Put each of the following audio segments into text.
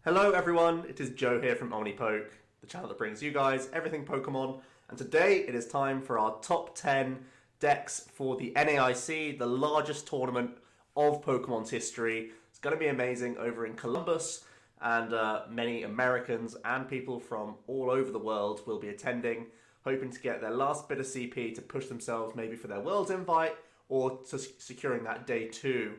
Hello everyone, it is Joe here from OmniPoke, the channel that brings you guys everything Pokemon, and today it is time for our top 10 decks for the NAIC, the largest tournament of Pokemon's history. It's going to be amazing over in Columbus, and many Americans and people from all over the world will be attending, hoping to get their last bit of CP to push themselves maybe for their Worlds invite, or to securing that day 2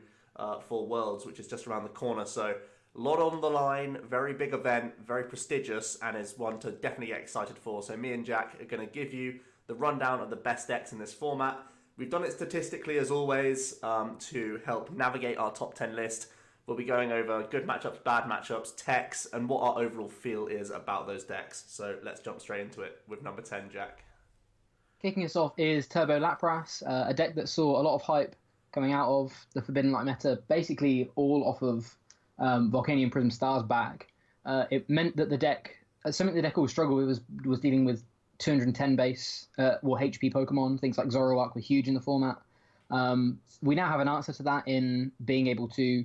for Worlds, which is just around the corner. So a lot on the line, very big event, very prestigious, and is one to definitely get excited for. So me and Jack are going to give you the rundown of the best decks in this format. We've done it statistically as always to help navigate our top 10 list. We'll be going over good matchups, bad matchups, techs, and what our overall feel is about those decks. So let's jump straight into it with number 10, Jack. Kicking us off is Turbo Lapras, a deck that saw a lot of hype coming out of the Forbidden Light meta, basically all off of Volcanion Prism Stars back. It meant that the deck, something the deck always struggled with was dealing with 210 base HP Pokemon. Things like Zoroark were huge in the format. We now have an answer to that in being able to,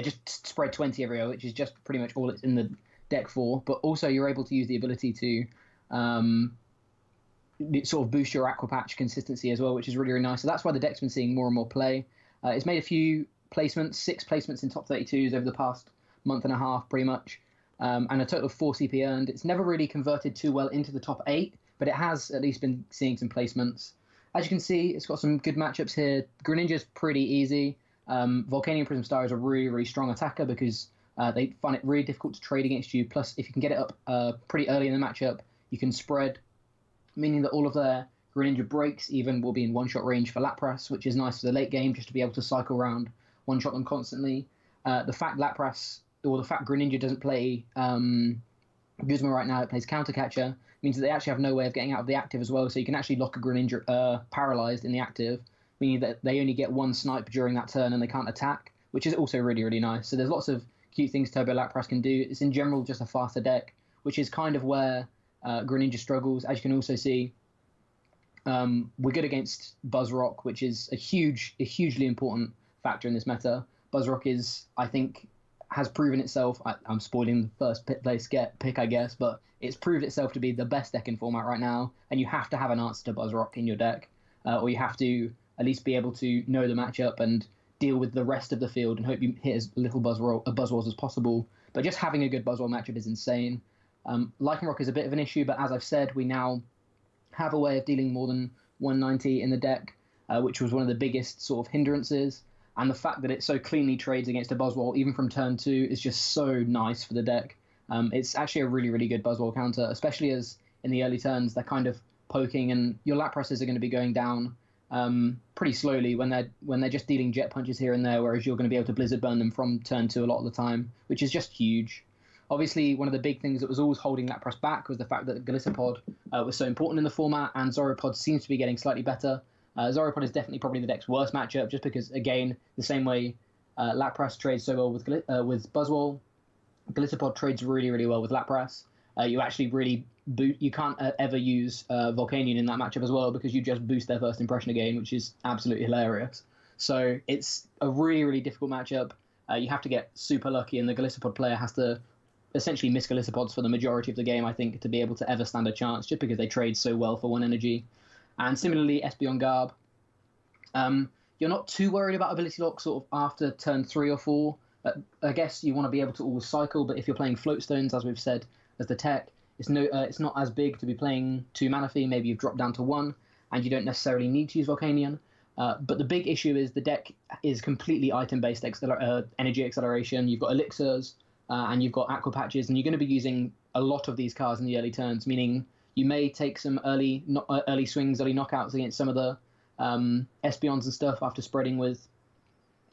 just spread 20 everywhere, which is just pretty much all it's in the deck for. But also you're able to use the ability to sort of boost your Aqua Patch consistency as well, which is really, really nice. So that's why the deck's been seeing more and more play. It's made a few placements, 6 placements in top 32s over the past month and a half, pretty much, and a total of 4 CP earned. It's never really converted too well into the top 8, but it has at least been seeing some placements. As you can see, it's got some good matchups here. Greninja's pretty easy. Volcanion Prism Star is a really, really strong attacker because they find it really difficult to trade against you. Plus, if you can get it up pretty early in the matchup, you can spread, meaning that all of their Greninja breaks even will be in one-shot range for Lapras, which is nice for the late game, just to be able to cycle around, one-shot them constantly. The fact Greninja doesn't play Guzma right now, it plays Counter Catcher, means that they actually have no way of getting out of the active as well, so you can actually lock a Greninja paralyzed in the active, meaning that they only get one snipe during that turn and they can't attack, which is also really, really nice. So there's lots of cute things Turbo Lapras can do. It's in general just a faster deck, which is kind of where Greninja struggles. As you can also see, we're good against BuzzRock, which is a hugely important factor in this meta. BuzzRock is, I think, has proven itself. I'm spoiling the first place pick, I guess, but it's proved itself to be the best deck in format right now, and you have to have an answer to BuzzRock in your deck, or you have to at least be able to know the matchup and deal with the rest of the field and hope you hit as little Buzzwolves as possible. But just having a good Buzzwole matchup is insane. LYCANROC is a bit of an issue, but as I've said, we now have a way of dealing more than 190 in the deck, which was one of the biggest sort of hindrances. And the fact that it so cleanly trades against a Buzzwole, even from turn 2, is just so nice for the deck. It's actually a really, really good Buzzwole counter, especially as in the early turns they're kind of poking, and your Laprases are going to be going down pretty slowly when they're just dealing jet punches here and there, whereas you're going to be able to Blizzard Burn them from turn 2 a lot of the time, which is just huge. Obviously, one of the big things that was always holding Lapras back was the fact that GOLISOPOD was so important in the format, and ZOROPOD seems to be getting slightly better. ZOROPOD is definitely probably the deck's worst matchup, just because, again, the same way Lapras trades so well with Buzzwole, GOLISOPOD trades really, really well with Lapras. You actually really you can't ever use Volcanion in that matchup as well, because you just boost their first impression again, which is absolutely hilarious. So it's a really, really difficult matchup. You have to get super lucky, and the GOLISOPOD player has to essentially miss Golisopods for the majority of the game, I think, to be able to ever stand a chance, just because they trade so well for 1 energy. And similarly, ESPEON GARB. You're not too worried about ability lock sort of after turn 3 or 4. I guess you want to be able to always cycle, but if you're playing Floatstones, as we've said, as the tech, it's not as big to be playing 2 mana fee. Maybe you've dropped down to 1, and you don't necessarily need to use Volcanion. But the big issue is the deck is completely item-based energy acceleration. You've got elixirs, and you've got Aqua Patches, and you're going to be using a lot of these cards in the early turns, meaning you may take some early swings, early knockouts against some of the ESPEONs and stuff after spreading with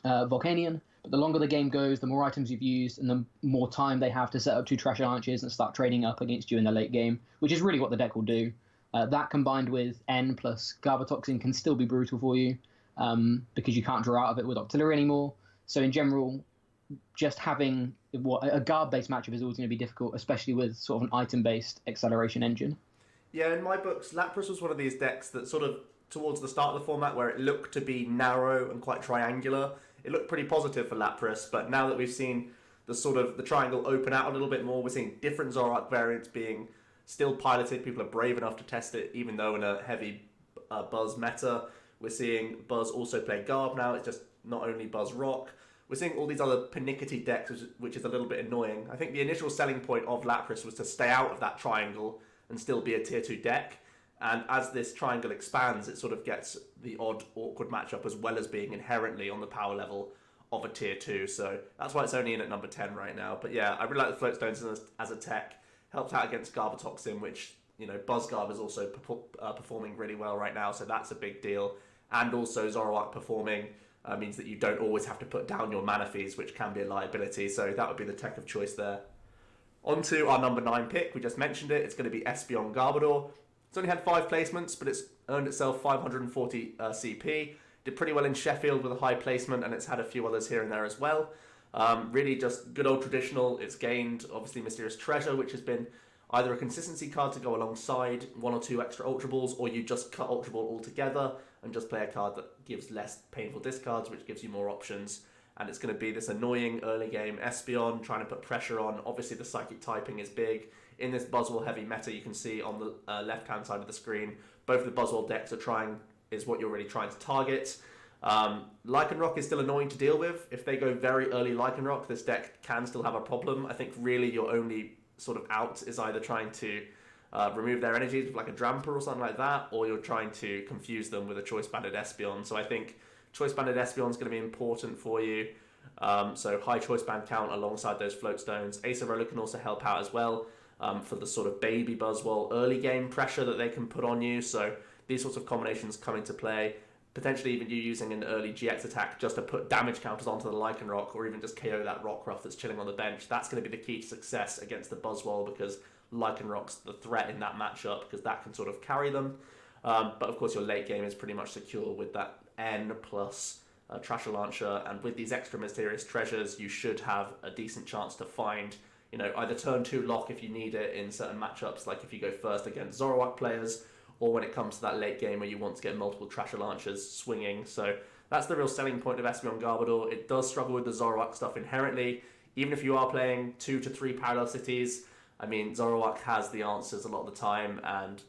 Volcanion. But the longer the game goes, the more items you've used, and the more time they have to set up 2 Trash Archers and start trading up against you in the late game, which is really what the deck will do. That combined with N plus Garbatoxin can still be brutal for you, because you can't draw out of it with Octillery anymore. So in general, just having a Garb-based matchup is always going to be difficult, especially with sort of an item-based acceleration engine. Yeah, in my books, Lapras was one of these decks that sort of, towards the start of the format, where it looked to be narrow and quite triangular, it looked pretty positive for Lapras, but now that we've seen the triangle open out a little bit more, we're seeing different ZOROARK variants being still piloted. People are brave enough to test it, even though in a heavy Buzz meta. We're seeing Buzz also play GARB now. It's just not only BUZZROCK. We're seeing all these other pernickety decks, which is a little bit annoying. I think the initial selling point of Lapras was to stay out of that triangle and still be a tier 2 deck. And as this triangle expands, it sort of gets the odd awkward matchup as well as being inherently on the power level of a tier 2. So that's why it's only in at number 10 right now. But yeah, I really like the Floatstones as a tech. Helped out against Garbatoxin, which, BuzzGarb is also performing really well right now. So that's a big deal. And also ZOROARK performing means that you don't always have to put down your mana fees, which can be a liability. So that would be the tech of choice there. On to our number 9 pick. We just mentioned it. It's going to be ESPEON Garbodor. It's only had 5 placements, but it's earned itself 540 CP. Did pretty well in Sheffield with a high placement, and it's had a few others here and there as well. Really just good old traditional. It's gained, obviously, Mysterious Treasure, which has been either a consistency card to go alongside 1 or 2 extra Ultra Balls, or you just cut Ultra Ball altogether and just play a card that gives less painful discards, which gives you more options. And it's going to be this annoying early game Espeon, trying to put pressure on. Obviously, the Psychic typing is big. In this BUZZWOLE heavy meta, you can see on the left-hand side of the screen, both the BUZZWOLE decks is what you're really trying to target. LYCANROC is still annoying to deal with. If they go very early LYCANROC, this deck can still have a problem. I think really your only sort of out is either trying to remove their energies with like a Dramper or something like that, or you're trying to confuse them with a Choice Banded Espeon. So I think Choice Banded Espeon is going to be important for you. So high Choice Band count alongside those Floatstones. Acerola can also help out as well for the sort of baby BUZZWOLE early game pressure that they can put on you. So these sorts of combinations come into play. Potentially even you using an early GX attack just to put damage counters onto the Lycanroc, or even just KO that Rockruff that's chilling on the bench. That's going to be the key to success against the BUZZWOLE, because Lycanroc's the threat in that matchup, because that can sort of carry them. But of course your late game is pretty much secure with that N plus Trasher Launcher, and with these extra Mysterious Treasures you should have a decent chance to find, either turn 2 lock if you need it in certain matchups, like if you go first against ZOROARK players, or when it comes to that late game where you want to get multiple Trasher Launchers swinging. So that's the real selling point of Espeon Garbodor. It does struggle with the ZOROARK stuff inherently. Even if you are playing 2 to 3 Parallel Cities, I mean, ZOROARK has the answers a lot of the time, and,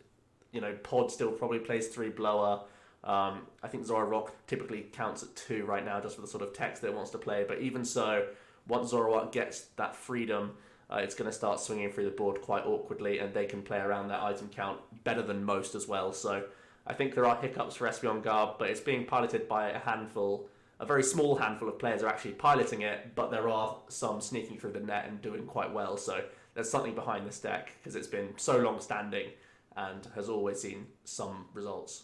Pod still probably plays 3 Blower. I think ZOROARK typically counts at 2 right now, just for the sort of text that it wants to play. But even so, once ZOROARK gets that freedom, it's going to start swinging through the board quite awkwardly, and they can play around that item count better than most as well. So I think there are hiccups for Espeon Garb, but it's being piloted by a very small handful of players are actually piloting it, but there are some sneaking through the net and doing quite well. So there's something behind this deck, because it's been so long standing and has always seen some results.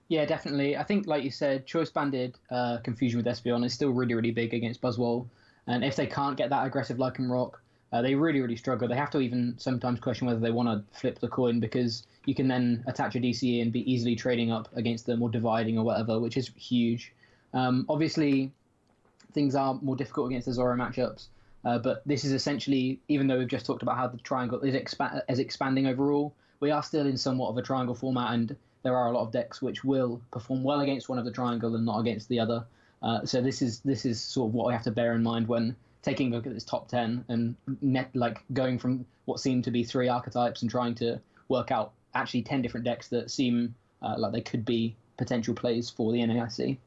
Yeah, definitely. I think, like you said, Choice Banded confusion with Espeon is still really, really big against BUZZWOLE. And if they can't get that aggressive Lycanroc, they really, really struggle. They have to even sometimes question whether they want to flip the coin, because you can then attach a DCE and be easily trading up against them or dividing or whatever, which is huge. Obviously, things are more difficult against the Zoro matchups, but this is essentially, even though we've just talked about how the triangle is expanding overall, we are still in somewhat of a triangle format, and there are a lot of decks which will perform well against one of the triangle and not against the other. So this is sort of what we have to bear in mind when taking a look at this top 10 and going from what seem to be 3 archetypes and trying to work out actually 10 different decks that seem like they could be potential plays for the NAIC.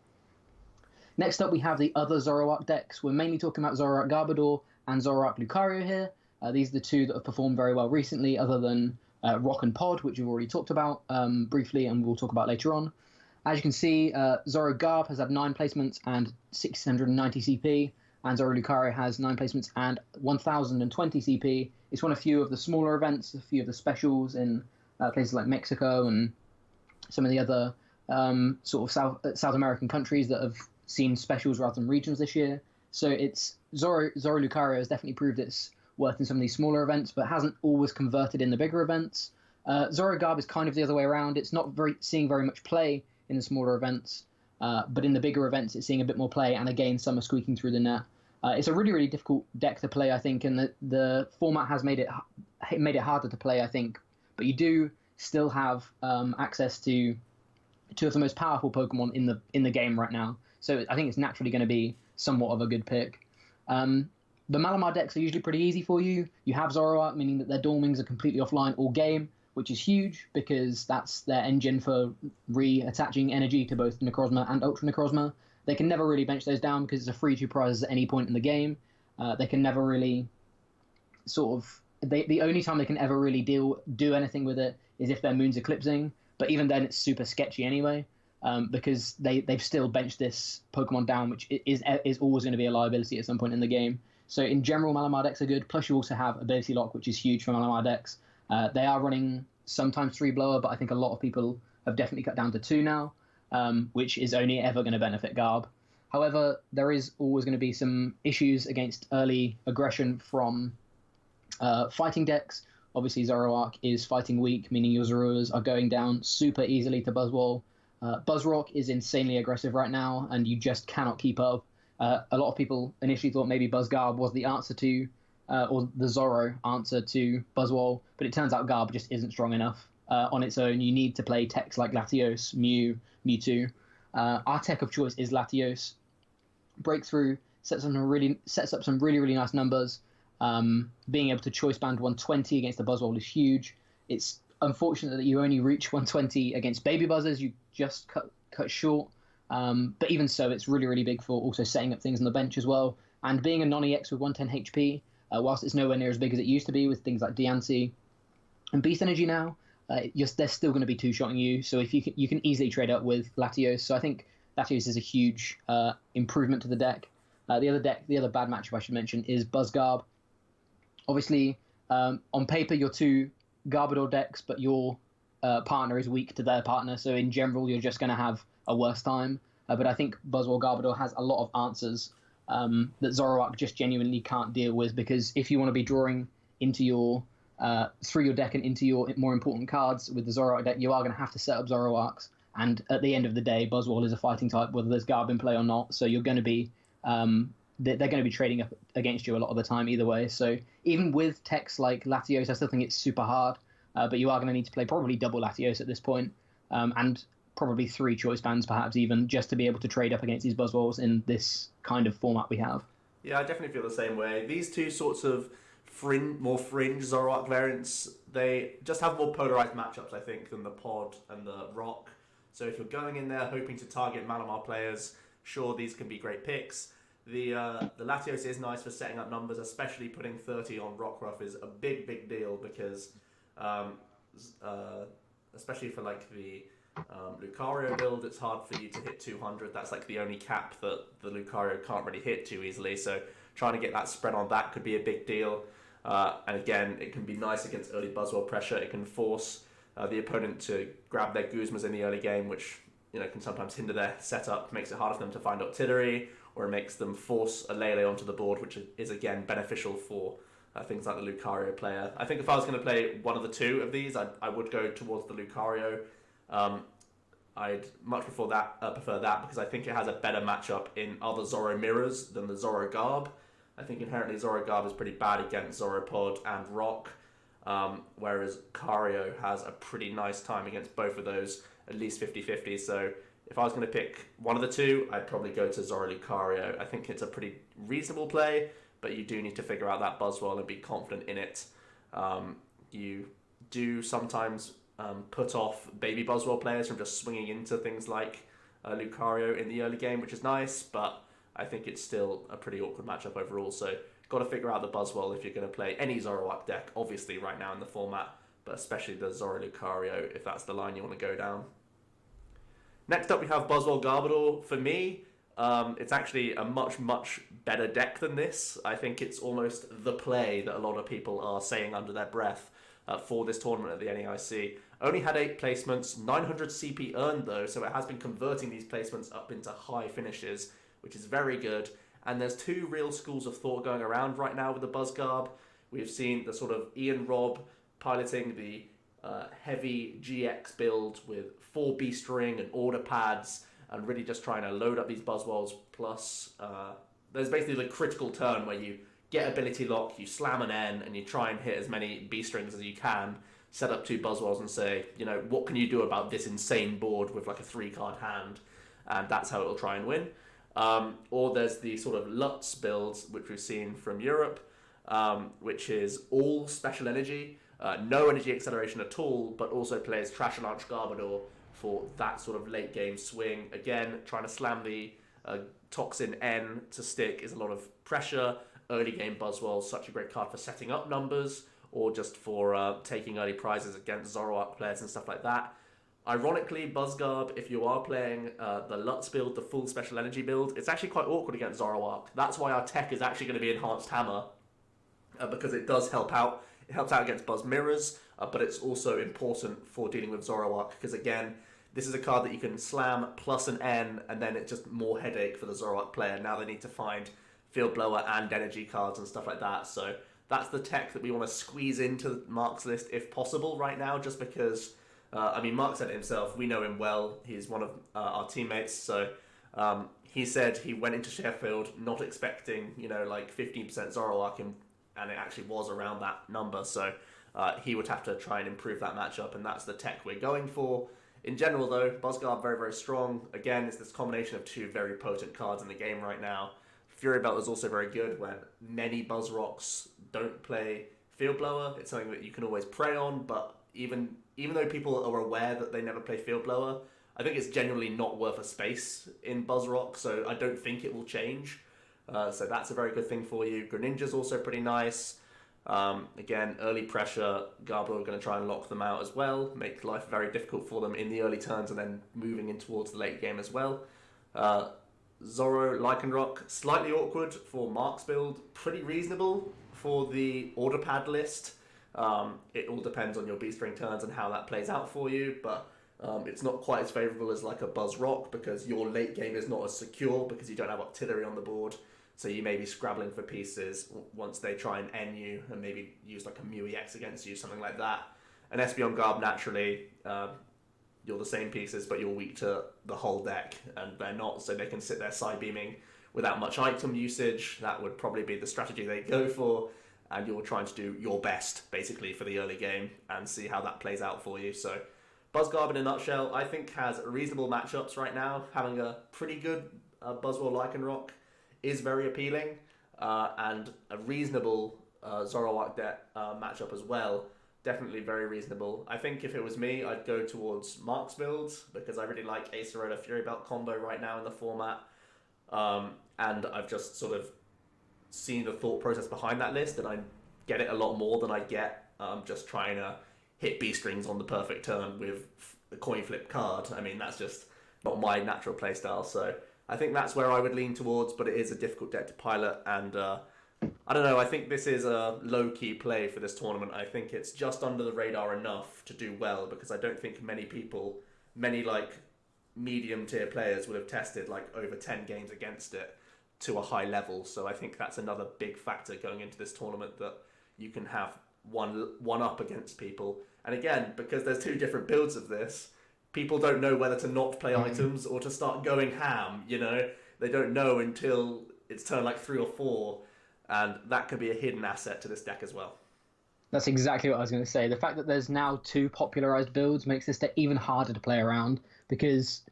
Next up, we have the other ZOROARK decks. We're mainly talking about ZOROARK Garbodor and ZOROARK Lucario here. These are the 2 that have performed very well recently, other than Rock and Pod, which we've already talked about briefly and we'll talk about later on. As you can see, ZOROARK has had 9 placements and 690 CP, and Zoro Lucario has 9 placements and 1,020 CP. It's won a few of the smaller events, a few of the specials in places like Mexico and some of the other sort of South American countries that have seen specials rather than regionals this year. So it's Zoro Lucario has definitely proved its worth in some of these smaller events, but hasn't always converted in the bigger events. ZOROARK is kind of the other way around. It's not seeing very much play in the smaller events, but in the bigger events it's seeing a bit more play, and again some are squeaking through the net. It's a really, really difficult deck to play, I think, and the format has made it harder to play, I think. But you do still have access to 2 of the most powerful Pokemon in the game right now. So I think it's naturally going to be somewhat of a good pick. The Malamar decks are usually pretty easy for you. You have Zoroark, meaning that their Dawn Wings are completely offline all game, which is huge because that's their engine for reattaching energy to both Necrozma and Ultra Necrozma. They can never really bench those down because it's a free 2 prizes at any point in the game. They can never really the only time they can ever really do anything with it is if their moon's eclipsing, but even then it's super sketchy anyway, because they've still benched this Pokemon down, which is always going to be a liability at some point in the game. So in general, Malamar decks are good. Plus, you also have Ability Lock, which is huge for Malamar decks. They are running sometimes 3 blower, but I think a lot of people have definitely cut down to 2 now, which is only ever going to benefit GARB. However, there is always going to be some issues against early aggression from fighting decks. Obviously, Zoroark is fighting weak, meaning your Zoruas are going down super easily to Buzzwole. BuzzRock is insanely aggressive right now, and you just cannot keep up. A lot of people initially thought maybe BuzzGarb was the answer to, or the Zoro answer to Buzzwole, but it turns out Garb just isn't strong enough on its own. You need to play techs like Latios, Mew, Mewtwo. Our tech of choice is Latios. Breakthrough sets up some really nice numbers. Being able to choice band 120 against the Buzzwole is huge. It's unfortunate that you only reach 120 against Baby Buzzers. You just cut short. But even so, it's really big for also setting up things on the bench as well. And being a non-EX with 110 HP, whilst it's nowhere near as big as it used to be with things like Diancie and Beast Energy now, they're still going to be two-shotting you. So if you can easily trade up with Latios. So I think Latios is a huge improvement to the deck. The other bad matchup I should mention is BuzzGarb. Obviously, on paper, you're 2 Garbodor decks, but your partner is weak to their partner. So in general, you're just going to have a worse time. But I think Buzzwole Garbodor has a lot of answers that Zoroark just genuinely can't deal with, because if you want to be drawing into your through your deck and into your more important cards with the Zoroark deck, you are going to have to set up Zoroarks. And at the end of the day, Buzzwole is a fighting type, whether there's Garb in play or not. So you're going to be they're going to be trading up against you a lot of the time either way. So even with techs like Latios, I still think it's super hard. But you are going to need to play probably double Latios at this point, and probably 3 choice bands perhaps even, just to be able to trade up against these Buzzwoles in this kind of format we have. Yeah, I definitely feel the same way. These 2 sorts of more fringe Zoroark variants, they just have more polarized matchups, I think, than the Pod and the Rock. So if you're going in there hoping to target Malamar players, sure, these can be great picks. The Latios is nice for setting up numbers, especially putting 30 on Rockruff is a big deal, because especially for like the Lucario build, it's hard for you to hit 200. That's like the only cap that the Lucario can't really hit too easily. So trying to get that spread on that could be a big deal. And again, it can be nice against early Buzzwole pressure. It can force the opponent to grab their Guzmas in the early game, which can sometimes hinder their setup, makes it harder for them to find artillery, or it makes them force a Lele onto the board, which is again beneficial for things like the Lucario player. I think if I was going to play one of the 2 of these, I would go towards the Lucario. I'd much prefer that because I think it has a better matchup in other Zoro mirrors than the Zoro Garb. I think inherently Zoro Garb is pretty bad against Zoropod and Rock, whereas Cario has a pretty nice time against both of those, at least 50-50. So if I was going to pick one of the 2, I'd probably go to Zoro Lucario. I think it's a pretty reasonable play, but you do need to figure out that Buzzwole and be confident in it. You do sometimes put off baby Buzzwole players from just swinging into things like Lucario in the early game, which is nice, but I think it's still a pretty awkward matchup overall. So got to figure out the Buzzwole if you're going to play any Zoroark deck, obviously right now in the format, but especially the Zoro Lucario if that's the line you want to go down. Next up we have Buzzwole Garbodor. For me, it's actually a much better deck than this. I think it's almost the play that a lot of people are saying under their breath for this tournament at the NAIC. Only had 8 placements, 900 CP earned though, so it has been converting these placements up into high finishes, which is very good. And there's 2 real schools of thought going around right now with the BuzzGarb. We've seen the sort of Ian Robb piloting the heavy GX build with 4 Beast Ring and Order Pads, and really just trying to load up these Buzzwoles. Plus, there's basically the critical turn where you get ability lock, you slam an N, and you try and hit as many Beast Rings as you can, set up 2 Buzzwoles and say, what can you do about this insane board with like a 3-card hand? And that's how it'll try and win. Or there's the sort of LUTS builds, which we've seen from Europe, which is all special energy, no energy acceleration at all, but also plays Trash Launch Garbodor for that sort of late game swing. Again, trying to slam the Toxin N to stick is a lot of pressure. Early game BUZZWOLE is such a great card for setting up numbers, or just for taking early prizes against ZOROARK players and stuff like that. Ironically, BUZZGARB, if you are playing the LUTS build, the full special energy build, it's actually quite awkward against ZOROARK. That's why our tech is actually going to be Enhanced Hammer, because it does help out. It helps out against Buzz Mirrors, but it's also important for dealing with ZOROARK, because again, this is a card that you can slam plus an N, and then it's just more headache for the ZOROARK player. Now they need to find Field Blower and energy cards and stuff like that. So that's the tech that we want to squeeze into Mark's list if possible right now, just because, Mark said it himself, we know him well. He's one of our teammates. So he said he went into Sheffield not expecting, 15% ZOROARK, and it actually was around that number. So he would have to try and improve that matchup, and that's the tech we're going for. In general, though, BUZZGARB very, very strong. Again, it's this combination of two very potent cards in the game right now. Fury Belt is also very good when many Buzz Rocks don't play Field Blower. It's something that you can always prey on, but even though people are aware that they never play Field Blower, I think it's generally not worth a space in Buzz Rock, so I don't think it will change. So that's a very good thing for you. Greninja's also pretty nice. Again, early pressure, Garbodor are going to try and lock them out as well, make life very difficult for them in the early turns and then moving in towards the late game as well. Zoro, LYCANROC, slightly awkward for Mark's build, pretty reasonable for the order pad list. It all depends on your B-string turns and how that plays out for you, but it's not quite as favourable as like a Buzz Rock, because your late game is not as secure because you don't have artillery on the board. So you may be scrabbling for pieces once they try and N you and maybe use like a Mew EX against you, something like that. An ESPEON GARB, naturally, you're the same pieces, but you're weak to the whole deck, and they're not, so they can sit there side beaming without much item usage. That would probably be the strategy they go for, and you're trying to do your best, basically, for the early game and see how that plays out for you. So BUZZGARB, in a nutshell, I think has reasonable matchups right now. Having a pretty good BUZZWOLE LYCANROC is very appealing, and a reasonable ZOROARK matchup as well. Definitely very reasonable. I think if it was me, I'd go towards Mark's builds, because I really like Acerola Fury Belt combo right now in the format. And I've just sort of seen the thought process behind that list, and I get it a lot more than I get just trying to hit B-strings on the perfect turn with a coin flip card. I mean, that's just not my natural playstyle, so I think that's where I would lean towards, but it is a difficult deck to pilot, and I don't know, I think this is a low-key play for this tournament. I think it's just under the radar enough to do well, because I don't think many medium-tier players would have tested like over 10 games against it to a high level. So I think that's another big factor going into this tournament, that you can have one up against people. And again, because there's two different builds of this, people don't know whether to not play items or to start going ham, They don't know until it's turn like 3 or 4, and that could be a hidden asset to this deck as well. That's exactly what I was going to say. The fact that there's now two popularized builds makes this deck even harder to play around, because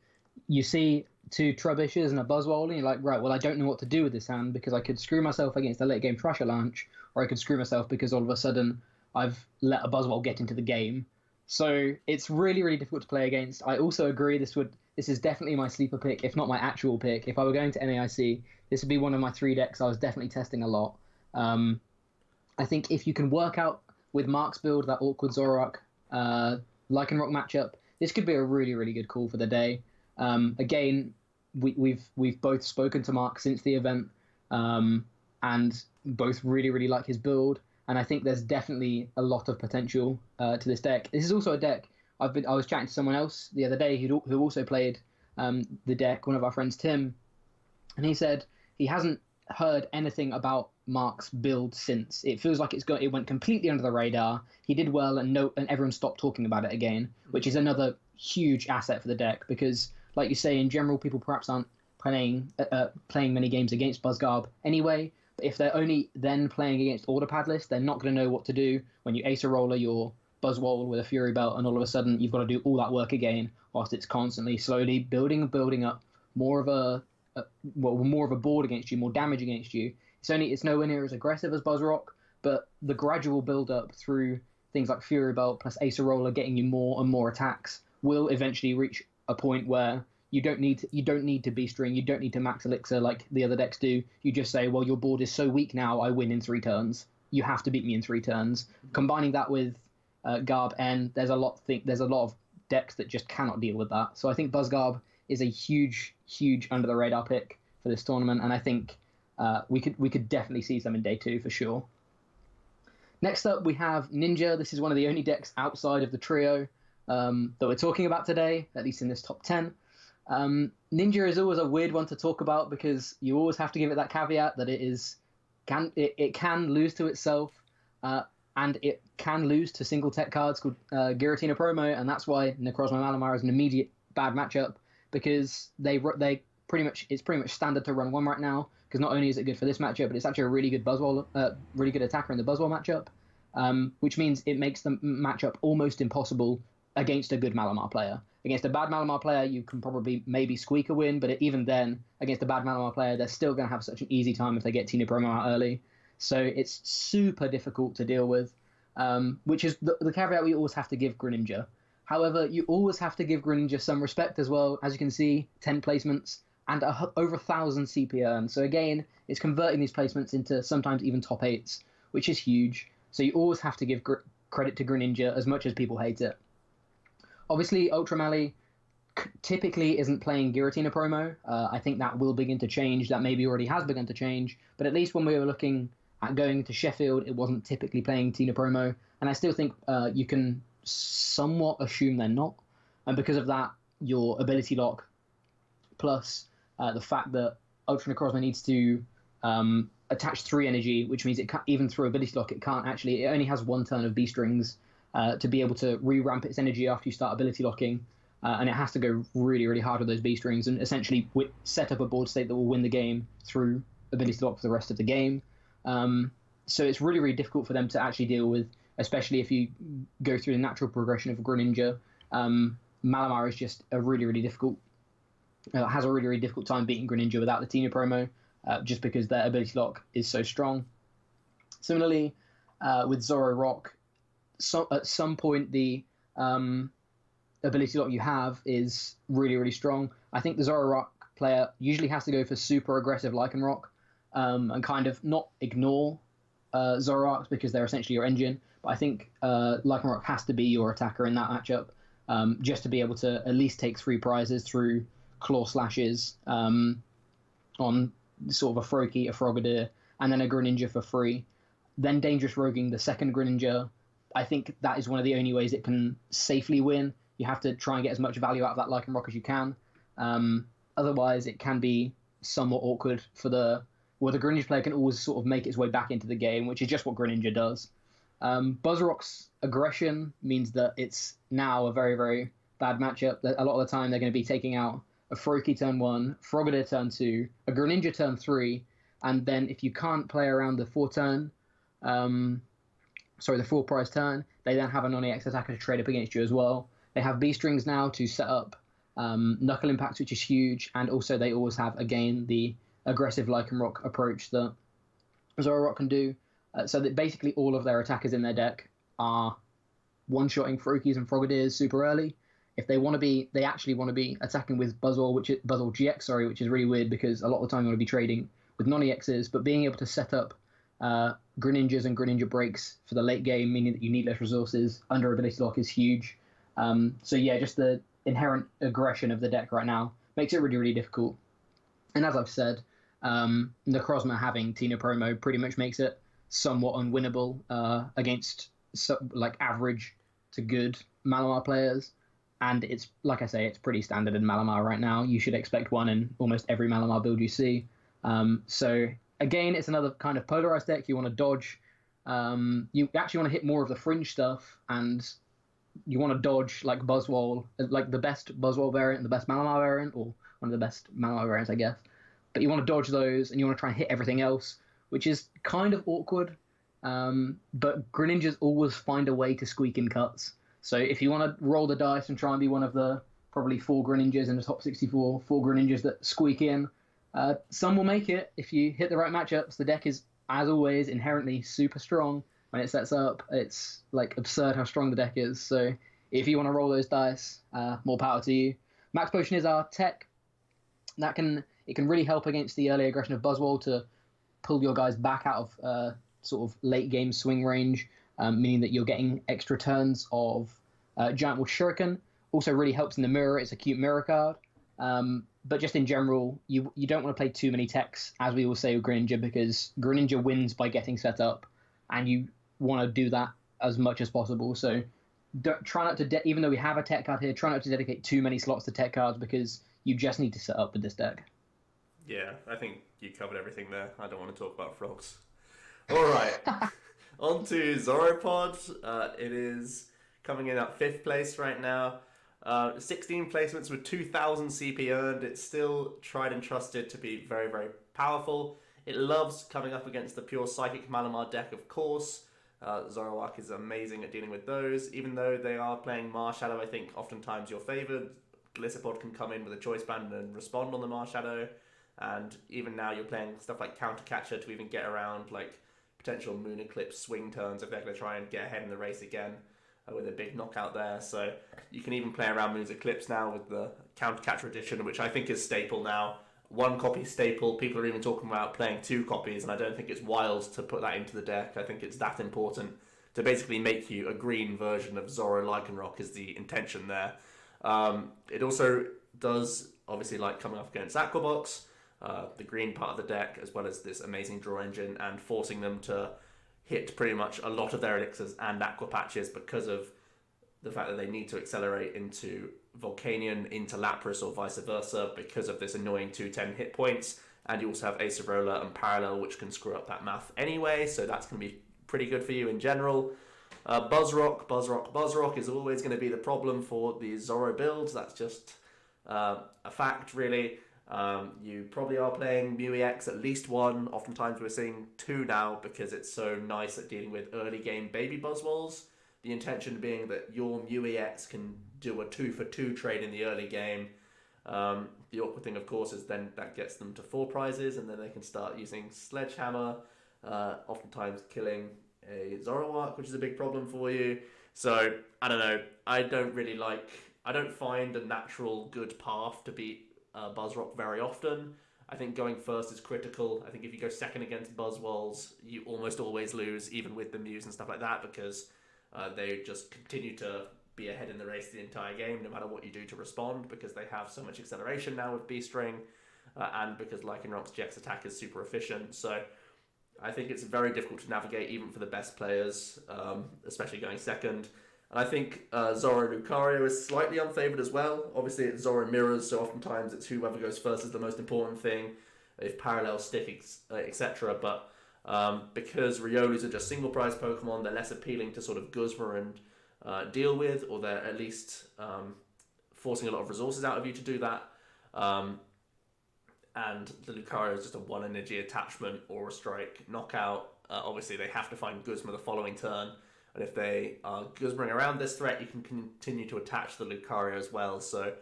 you see two Trubbishes and a BUZZWOLE, and you're like, right, well, I don't know what to do with this hand, because I could screw myself against a late game Trasher Launch, or I could screw myself because all of a sudden I've let a BUZZWOLE get into the game. So it's really, really difficult to play against. I also agree this is definitely my sleeper pick, if not my actual pick. If I were going to NAIC, this would be one of my 3 decks I was definitely testing a lot. I think if you can work out with Mark's build that awkward ZOROARK Lycanroc matchup, this could be a really, really good call for the day. Again, we've both spoken to Mark since the event, and both really, really like his build. And I think there's definitely a lot of potential to this deck. This is also a deck I was chatting to someone else the other day who also played the deck, one of our friends, Tim, and he said he hasn't heard anything about Mark's build since. It feels like it went completely under the radar. He did well, and everyone stopped talking about it again, which is another huge asset for the deck, because, like you say, in general, people perhaps aren't playing many games against BUZZGARB anyway. But if they're only then playing against order pad lists, they're not going to know what to do when you Acerola your BUZZWOLE with a Fury Belt, and all of a sudden you've got to do all that work again, whilst it's constantly slowly building up more of a well, more of a board against you, more damage against you. It's nowhere near as aggressive as BUZZROCK, but the gradual build up through things like Fury Belt plus Acerola getting you more and more attacks will eventually reach a point where you don't need to Beast Ring, you don't need to Max Elixir like the other decks do. You just say, well, your board is so weak now, I win in 3 turns. You have to beat me in 3 turns. Combining that with GARB N, there's a lot of decks that just cannot deal with that. So I think BUZZGARB is a huge under the radar pick for this tournament, and I think we could definitely see some in day 2 for sure. Next up, we have Ninja. This is one of the only decks outside of the trio that we're talking about today, at least in this top 10. Ninja is always a weird one to talk about because you always have to give it that caveat that it can lose to itself, and it can lose to single tech cards called Giratina Promo, and that's why Necrozma Malamar is an immediate bad matchup, because it's pretty much standard to run 1 right now, because not only is it good for this matchup, but it's actually a really good really good attacker in the BUZZWOLE matchup, which means it makes the matchup almost impossible against a good Malamar player. Against a bad Malamar player, you can probably maybe squeak a win, but even then, against a bad Malamar player, they're still going to have such an easy time if they get Tina Promo out early. So it's super difficult to deal with, which is the caveat we always have to give Greninja. However, you always have to give Greninja some respect as well. As you can see, 10 placements and over 1,000 CP earned. So again, it's converting these placements into sometimes even top 8s, which is huge. So you always have to give credit to Greninja as much as people hate it. Obviously, Ultra Mally typically isn't playing Giratina Promo. I think that will begin to change. That maybe already has begun to change. But at least when we were looking at going to Sheffield, it wasn't typically playing Tina Promo. And I still think you can somewhat assume they're not. And because of that, your ability lock, plus the fact that Ultra Necrozma needs to attach 3 energy, which means it can't, even through ability lock, it only has 1 turn of Beast Rings to be able to re-ramp its energy after you start ability locking. And it has to go really, really hard with those Beast Rings and essentially set up a board state that will win the game through ability lock for the rest of the game. So it's really, really difficult for them to actually deal with, especially if you go through the natural progression of Greninja. Malamar is just has a really, really difficult time beating Greninja without the Tina Promo, just because their ability lock is so strong. Similarly, with ZOROARK, at some point the ability lock you have is really, really strong. I think the ZOROARK player usually has to go for super aggressive LYCANROC and kind of not ignore ZOROARKs because they're essentially your engine. But I think LYCANROC has to be your attacker in that matchup just to be able to at least take 3 prizes through Claw Slashes on sort of a Froakie, a Frogadier, and then a Greninja for free. Then Dangerous Roguing the second Greninja. I think that is one of the only ways it can safely win. You have to try and get as much value out of that Lycanroc as you can. Otherwise, it can be somewhat awkward for the Greninja player can always sort of make its way back into the game, which is just what Greninja does. BUZZROCK's aggression means that it's now a very, very bad matchup. A lot of the time, they're going to be taking out a Froakie turn 1, Frogadier turn 2, a Greninja turn 3, and then if you can't play around the 4 prize turn, they then have a non-EX attacker to trade up against you as well. They have Beast Rings now to set up Knuckle Impacts, which is huge, and also they always have, again, the aggressive Lycanroc approach that ZOROARK can do. So that basically all of their attackers in their deck are one-shotting Froakies and Frogadiers super early. If they actually want to be attacking with BUZZWOLE GX, which is really weird because a lot of the time you want to be trading with non-EXs, but being able to set up Greninjas and Greninja breaks for the late game, meaning that you need less resources under ability lock, is huge. So yeah, just the inherent aggression of the deck right now makes it really, really difficult. And as I've said, Necrozma having Tina Promo pretty much makes it somewhat unwinnable against average to good Malamar players. And it's, like I say, it's pretty standard in Malamar right now. You should expect one in almost every Malamar build you see. So again, it's another kind of polarized deck. You want to dodge. You actually want to hit more of the fringe stuff, and you want to dodge like BUZZWOLE, like the best BUZZWOLE variant, the best Malamar variant, or one of the best Malamar variants, I guess. But you want to dodge those, and you want to try and hit everything else, which is kind of awkward. But Greninjas always find a way to squeak in cuts. So if you want to roll the dice and try and be one of the probably 4 Greninjas in the top 64, 4 Greninjas that squeak in, Some will make it if you hit the right matchups. The deck is, as always, inherently super strong when it sets up. It's like absurd how strong the deck is. So if you want to roll those dice, more power to you. Max Potion is our tech. It can really help against the early aggression of BUZZWOLE to pull your guys back out of sort of late game swing range, meaning that you're getting extra turns of Giant Wall Shuriken. Also really helps in the mirror. It's a cute mirror card. But just in general, you don't want to play too many techs, as we will say with Greninja, because Greninja wins by getting set up, and you want to do that as much as possible. So try not to, even though we have a tech card here, try not to dedicate too many slots to tech cards, because you just need to set up with this deck. Yeah, I think you covered everything there. I don't want to talk about frogs. All right, on to ZOROPOD. It is coming in at 5th place right now. 16 placements with 2,000 CP earned. It's still tried and trusted to be very, very powerful. It loves coming up against the pure Psychic Malamar deck, of course. ZOROARK is amazing at dealing with those. Even though they are playing Marshadow, I think oftentimes you're favoured. GOLISOPOD can come in with a Choice Band and respond on the Marshadow. And even now you're playing stuff like Counter Catcher to even get around like potential Moon Eclipse swing turns if they're going to try and get ahead in the race again. With a big knockout there, so you can even play around Moon's Eclipse now with the Countercatcher edition, which I think is staple now. 1 copy staple. People are even talking about playing 2 copies, and I don't think it's wild to put that into the deck. I think it's that important to basically make you a green version of Zoro LYCANROC is the intention there. It also does obviously like coming up against Aquabox, the green part of the deck, as well as this amazing draw engine, and forcing them to hit pretty much a lot of their elixirs and aqua patches because of the fact that they need to accelerate into Volcanion, into Lapras, or vice versa because of this annoying 210 hit points. And you also have Acerola and Parallel, which can screw up that math anyway, so that's going to be pretty good for you in general. BUZZROCK is always going to be the problem for the Zoro builds. That's just a fact, really. You probably are playing Mew EX at least 1. Oftentimes we're seeing 2 now because it's so nice at dealing with early game baby Buzzwoles. The intention being that your Mew EX can do a 2-for-2 trade in the early game. The awkward thing, of course, is then that gets them to 4 prizes, and then they can start using Sledgehammer, oftentimes killing a Zoroark, which is a big problem for you. So, I don't know. I don't find a natural good path to beat BuzzRock very often. I think going first is critical. I think if you go second against Buzzwoles, you almost always lose, even with the Mews and stuff like that, because they just continue to be ahead in the race the entire game, no matter what you do to respond, because they have so much acceleration now with B-String, and because Lycanroc's GX attack is super efficient. So I think it's very difficult to navigate, even for the best players, especially going second. And I think Zoro Lucario is slightly unfavoured as well. Obviously, it's Zoro mirrors, so oftentimes it's whoever goes first is the most important thing, if parallel stick, etc. But because Riolus are just single prize Pokemon, they're less appealing to sort of Guzma and deal with, or they're at least forcing a lot of resources out of you to do that. And the Lucario is just a 1 energy attachment or a strike knockout. Obviously, they have to find Guzma the following turn. And if they are Guzmering around this threat, you can continue to attach the Lucario as well. So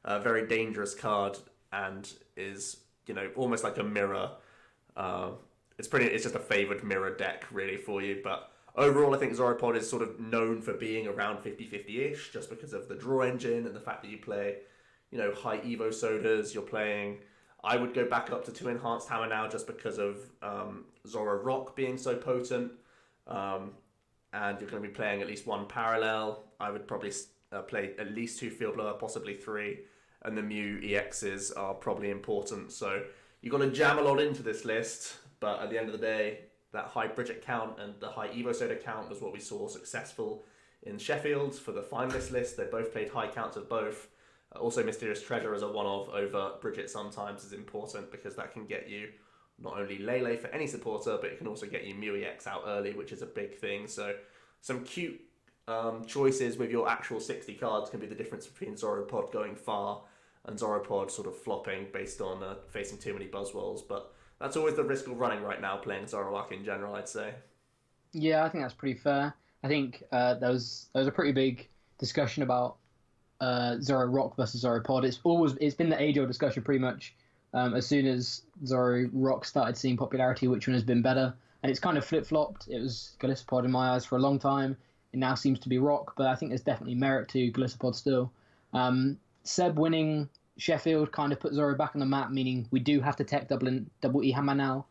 a very dangerous card, and is, almost like a mirror. It's just a favoured mirror deck really for you. But overall, I think ZOROPOD is sort of known for being around 50-50-ish, just because of the draw engine and the fact that you play, high Evo Sodas. You're playing, I would go back up to 2 Enhanced Hammer now, just because of ZOROARK being so potent. And you're going to be playing at least 1 Parallel. I would probably play at least 2 Field Blower, possibly 3. And the Mew EXs are probably important. So you've got to jam a lot into this list. But at the end of the day, that high Bridget count and the high Evo Soda count was what we saw successful in Sheffield for the finalist list. They both played high counts of both. Also, Mysterious Treasure as a one-of over Bridget sometimes is important, because that can get you not only Lele for any supporter, but it can also get you Mew EX out early, which is a big thing. So some cute choices with your actual 60 cards can be the difference between ZOROPOD going far and ZOROPOD sort of flopping based on facing too many Buzzwoles. But that's always the risk of running right now, playing Zoroark in general, I'd say. Yeah, I think that's pretty fair. I think there was a pretty big discussion about ZOROARK versus ZOROPOD. It's been the age-old discussion pretty much As soon as ZOROARK started seeing popularity, which one has been better? And it's kind of flip-flopped. It was GOLISOPOD in my eyes for a long time. It now seems to be Rock, but I think there's definitely merit to GOLISOPOD still. Seb winning Sheffield kind of put Zoro back on the map, meaning we do have to tech double E hammer now,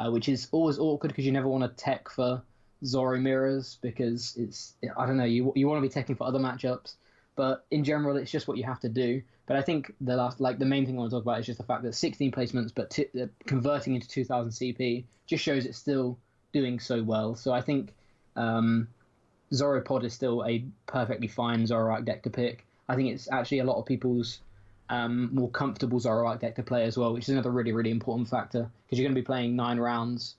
which is always awkward because you never want to tech for Zoro mirrors because I don't know, you want to be teching for other matchups, but in general it's just what you have to do. But I think the main thing I want to talk about is just the fact that 16 placements but converting into 2000 CP just shows it's still doing so well. So I think ZOROPOD is still a perfectly fine ZOROARK deck to pick. I think it's actually a lot of people's more comfortable ZOROARK deck to play as well, which is another really, really important factor because you're going to be playing 9 rounds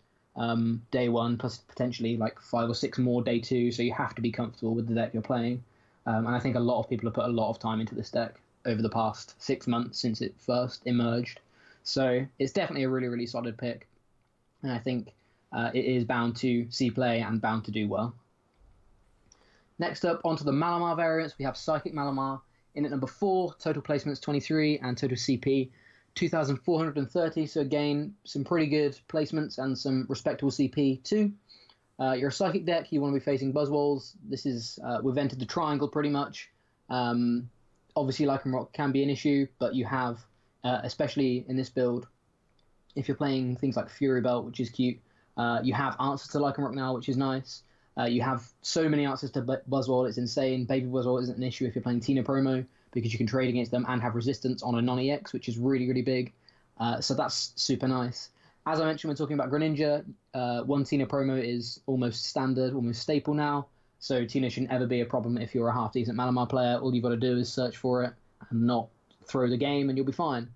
day 1 plus potentially like 5 or 6 more day 2, so you have to be comfortable with the deck you're playing. And I think a lot of people have put a lot of time into this deck over the past 6 months since it first emerged. So it's definitely a really, really solid pick. And I think it is bound to see play and bound to do well. Next up, onto the Malamar variants, we have Psychic Malamar in at number 4, total placements 23, and total CP 2,430. So again, some pretty good placements and some respectable CP too. You're a Psychic deck, you want to be facing BUZZWOLEs. This is, we've entered the triangle pretty much. Obviously, LYCANROC can be an issue, but you have, especially in this build, if you're playing things like Fury Belt, which is cute, you have answers to LYCANROC now, which is nice. You have so many answers to BUZZWOLE, it's insane. Baby BUZZWOLE isn't an issue if you're playing Tina promo because you can trade against them and have resistance on a non-EX, which is really, really big. So that's super nice. As I mentioned when talking about Greninja, one Tina promo is almost standard, almost staple now. So Tina shouldn't ever be a problem if you're a half-decent Malamar player. All you've got to do is search for it and not throw the game and you'll be fine.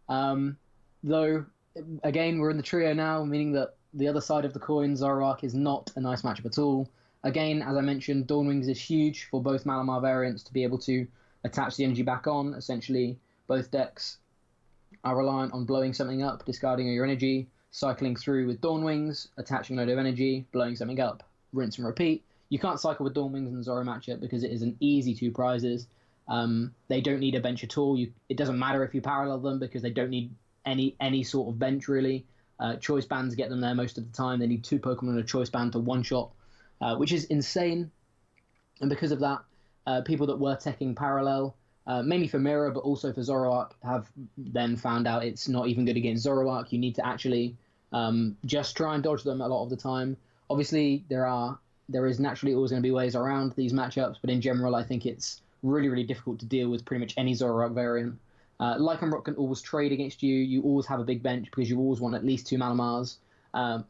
Though, again, we're in the trio now, meaning that the other side of the coin, ZOROARK, is not a nice matchup at all. Again, as I mentioned, Dawnwings is huge for both Malamar variants to be able to attach the energy back on. Essentially, both decks are reliant on blowing something up, discarding all your energy, cycling through with Dawnwings, attaching a load of energy, blowing something up, rinse and repeat. You can't cycle with Dawnwings in the Zoro matchup because it is an easy 2 prizes. They don't need a bench at all. It doesn't matter if you parallel them because they don't need any sort of bench, really. Choice bands get them there most of the time. They need 2 Pokemon and a choice band to one-shot, which is insane. And because of that, people that were teching parallel, mainly for Mirror, but also for ZOROARK, have then found out it's not even good against ZOROARK. You need to actually just try and dodge them a lot of the time. Obviously, there is naturally always going to be ways around these matchups, but in general, I think it's really, really difficult to deal with pretty much any ZOROARK variant. Lycanroc can always trade against you. You always have a big bench because you always want at least 2 Malamars.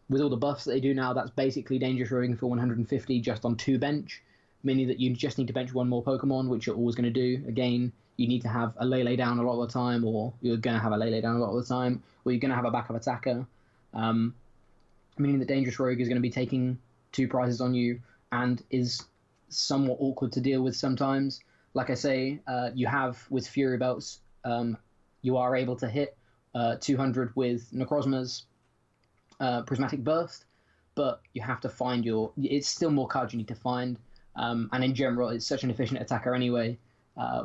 With all the buffs that they do now, that's basically Dangerous Rogue for 150 just on 2 bench, meaning that you just need to bench 1 more Pokemon, which you're always going to do. Again, you need to have a Lele down a lot of the time, or you're going to have a Lele down a lot of the time, or you're going to have a backup attacker, meaning that Dangerous Rogue is going to be taking 2 prizes on you and is somewhat awkward to deal with sometimes. Like I say, you have with Fury Belts, you are able to hit 200 with Necrozma's Prismatic Burst, but you have to find it's still more cards you need to find, and in general it's such an efficient attacker anyway,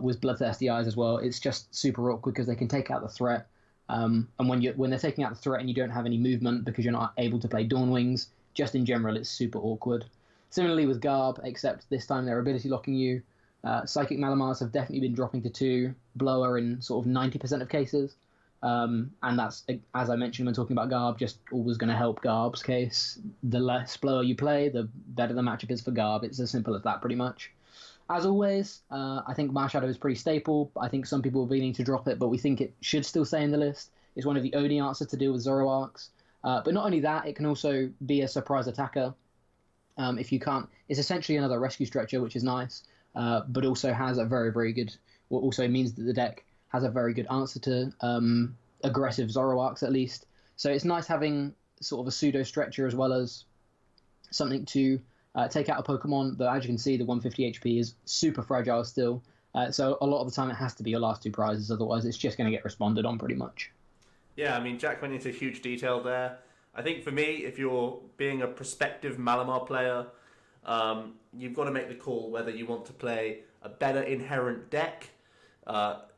with Bloodthirsty Eyes as well. It's just super awkward because they can take out the threat, and when they're taking out the threat and you don't have any movement because you're not able to play Dawnwings, just in general it's super awkward. Similarly with GARB, except this time they're ability locking you. Psychic Malamars have definitely been dropping to 2 blower in sort of 90% of cases. And that's, as I mentioned when talking about GARB, just always going to help GARB's case. The less blower you play, the better the matchup is for GARB. It's as simple as that, pretty much. As always, I think Marshadow is pretty staple. I think some people are beginning to drop it, but we think it should still stay in the list. It's one of the only answers to deal with ZOROARKs. But not only that, it can also be a surprise attacker. If you can't, it's essentially another rescue stretcher, which is nice. But also has a very, very good, what also means that the deck has a very good answer to aggressive ZOROARKs at least. So it's nice having sort of a pseudo stretcher as well as something to take out a Pokemon that, as you can see, the 150 HP is super fragile still. So a lot of the time it has to be your last 2 prizes, otherwise it's just going to get responded on pretty much. Yeah, I mean, Jack went into huge detail there. I think for me, if you're being a prospective Malamar player, you've got to make the call whether you want to play a better inherent deck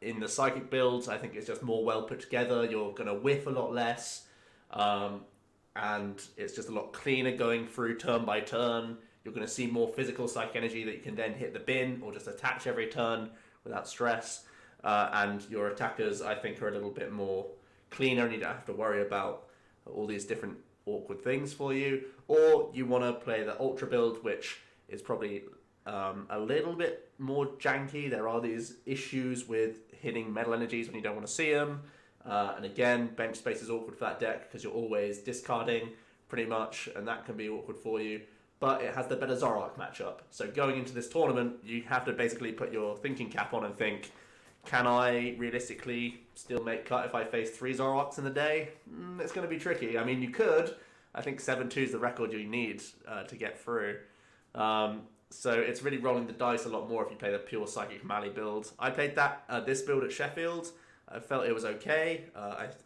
In the Psychic builds, I think it's just more well put together. You're going to whiff a lot less, and it's just a lot cleaner going through turn by turn. You're going to see more physical Psychic energy that you can then hit the bin or just attach every turn without stress. And your attackers, I think, are a little bit more cleaner, and you don't have to worry about all these different awkward things for you. Or you want to play the Ultra build, which is probably a little bit more janky. There are these issues with hitting metal energies when you don't want to see them. And again, bench space is awkward for that deck because you're always discarding pretty much, and that can be awkward for you. But it has the better ZOROARK matchup. So going into this tournament, you have to basically put your thinking cap on and think, can I realistically still make cut if I face 3 ZOROARKs in the day? It's going to be tricky. I mean, you could. I think 7-2 is the record you need to get through. So it's really rolling the dice a lot more if you play the pure Psychic Mali build. I played this build at Sheffield. I felt it was okay.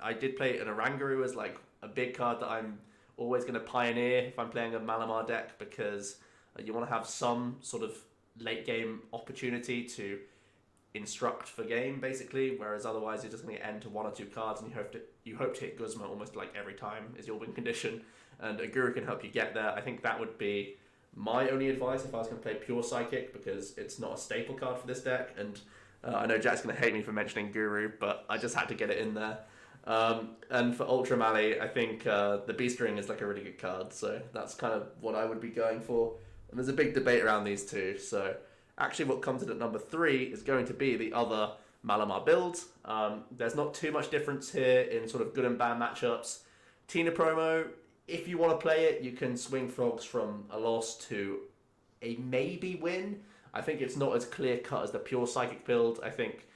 I did play an Orangaroo as like a big card that I'm always going to pioneer if I'm playing a Malamar deck, because you want to have some sort of late game opportunity to instruct for game, basically, whereas otherwise you're just going to end to 1 or 2 cards, and you hope to hit Guzma almost like every time is your win condition, and a Guru can help you get there. I think that would be my only advice if I was going to play pure Psychic, because it's not a staple card for this deck, and I know Jack's going to hate me for mentioning Guru, but I just had to get it in there. And for Ultra Mali, I think the Beast Ring is like a really good card, so that's kind of what I would be going for. And there's a big debate around these two, so actually what comes in at number 3 is going to be the other Malamar build. There's not too much difference here in sort of good and bad matchups. Tina promo, if you want to play it, you can swing frogs from a loss to a maybe win. I think it's not as clear cut as the pure Psychic build. I think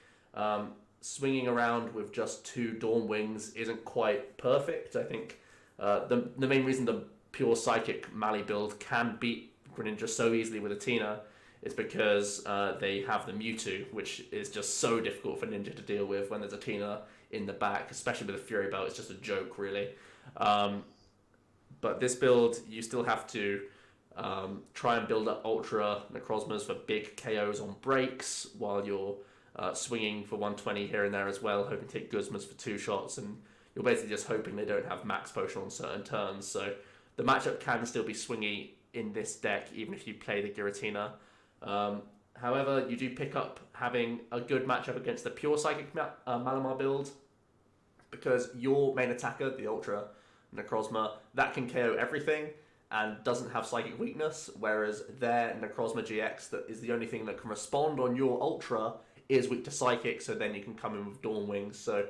swinging around with just 2 Dawn Wings isn't quite perfect. I think the main reason the pure Psychic Mali build can beat Greninja so easily with a Tina is because they have the Mewtwo, which is just so difficult for Ninja to deal with when there's a Tina in the back, especially with a Fury Belt. It's just a joke, really. But this build, you still have to try and build up Ultra Necrozmas for big KOs on breaks while you're swinging for 120 here and there as well, hoping to take Guzmas for 2 shots, and you're basically just hoping they don't have max potion on certain turns. So the matchup can still be swingy in this deck, even if you play the Giratina. However, you do pick up having a good matchup against the pure Psychic Malamar build, because your main attacker, the Ultra Necrozma, that can KO everything and doesn't have Psychic weakness, whereas their Necrozma GX, that is the only thing that can respond on your Ultra, is weak to Psychic, so then you can come in with Dawn Wings. So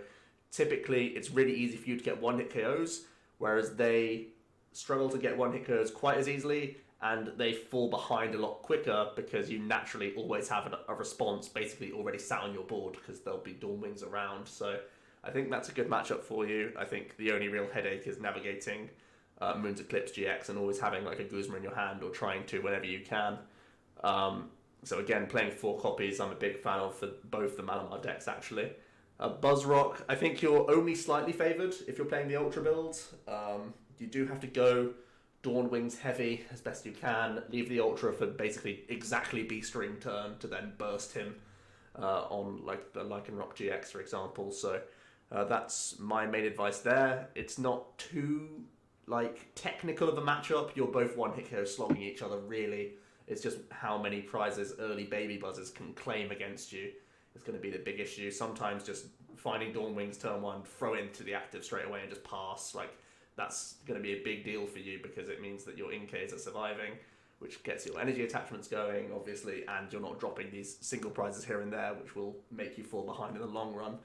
typically it's really easy for you to get 1-hit KOs, whereas they struggle to get 1-hit KOs quite as easily, and they fall behind a lot quicker because you naturally always have a response basically already sat on your board because there'll be Dawn Wings around. So I think that's a good matchup for you. I think the only real headache is navigating Moon's Eclipse GX and always having like a Guzma in your hand, or trying to whenever you can. So again, playing 4 copies, I'm a big fan of for both the Malamar decks, actually. BUZZROCK, I think you're only slightly favoured if you're playing the Ultra build. You do have to go Dawn Wings heavy as best you can, leave the Ultra for basically exactly Beast Ring turn to then burst him on like the LYCANROC GX, for example. So that's my main advice there. It's not too like technical of a matchup. You're both 1-hit KO slogging each other, really. It's just how many prizes early baby buzzers can claim against you. It's going to be the big issue. Sometimes just finding Dawn Wings turn 1, throw into the active straight away and just pass. Like, that's going to be a big deal for you because it means that your in-Ks are surviving, which gets your energy attachments going, obviously, and you're not dropping these single prizes here and there, which will make you fall behind in the long run,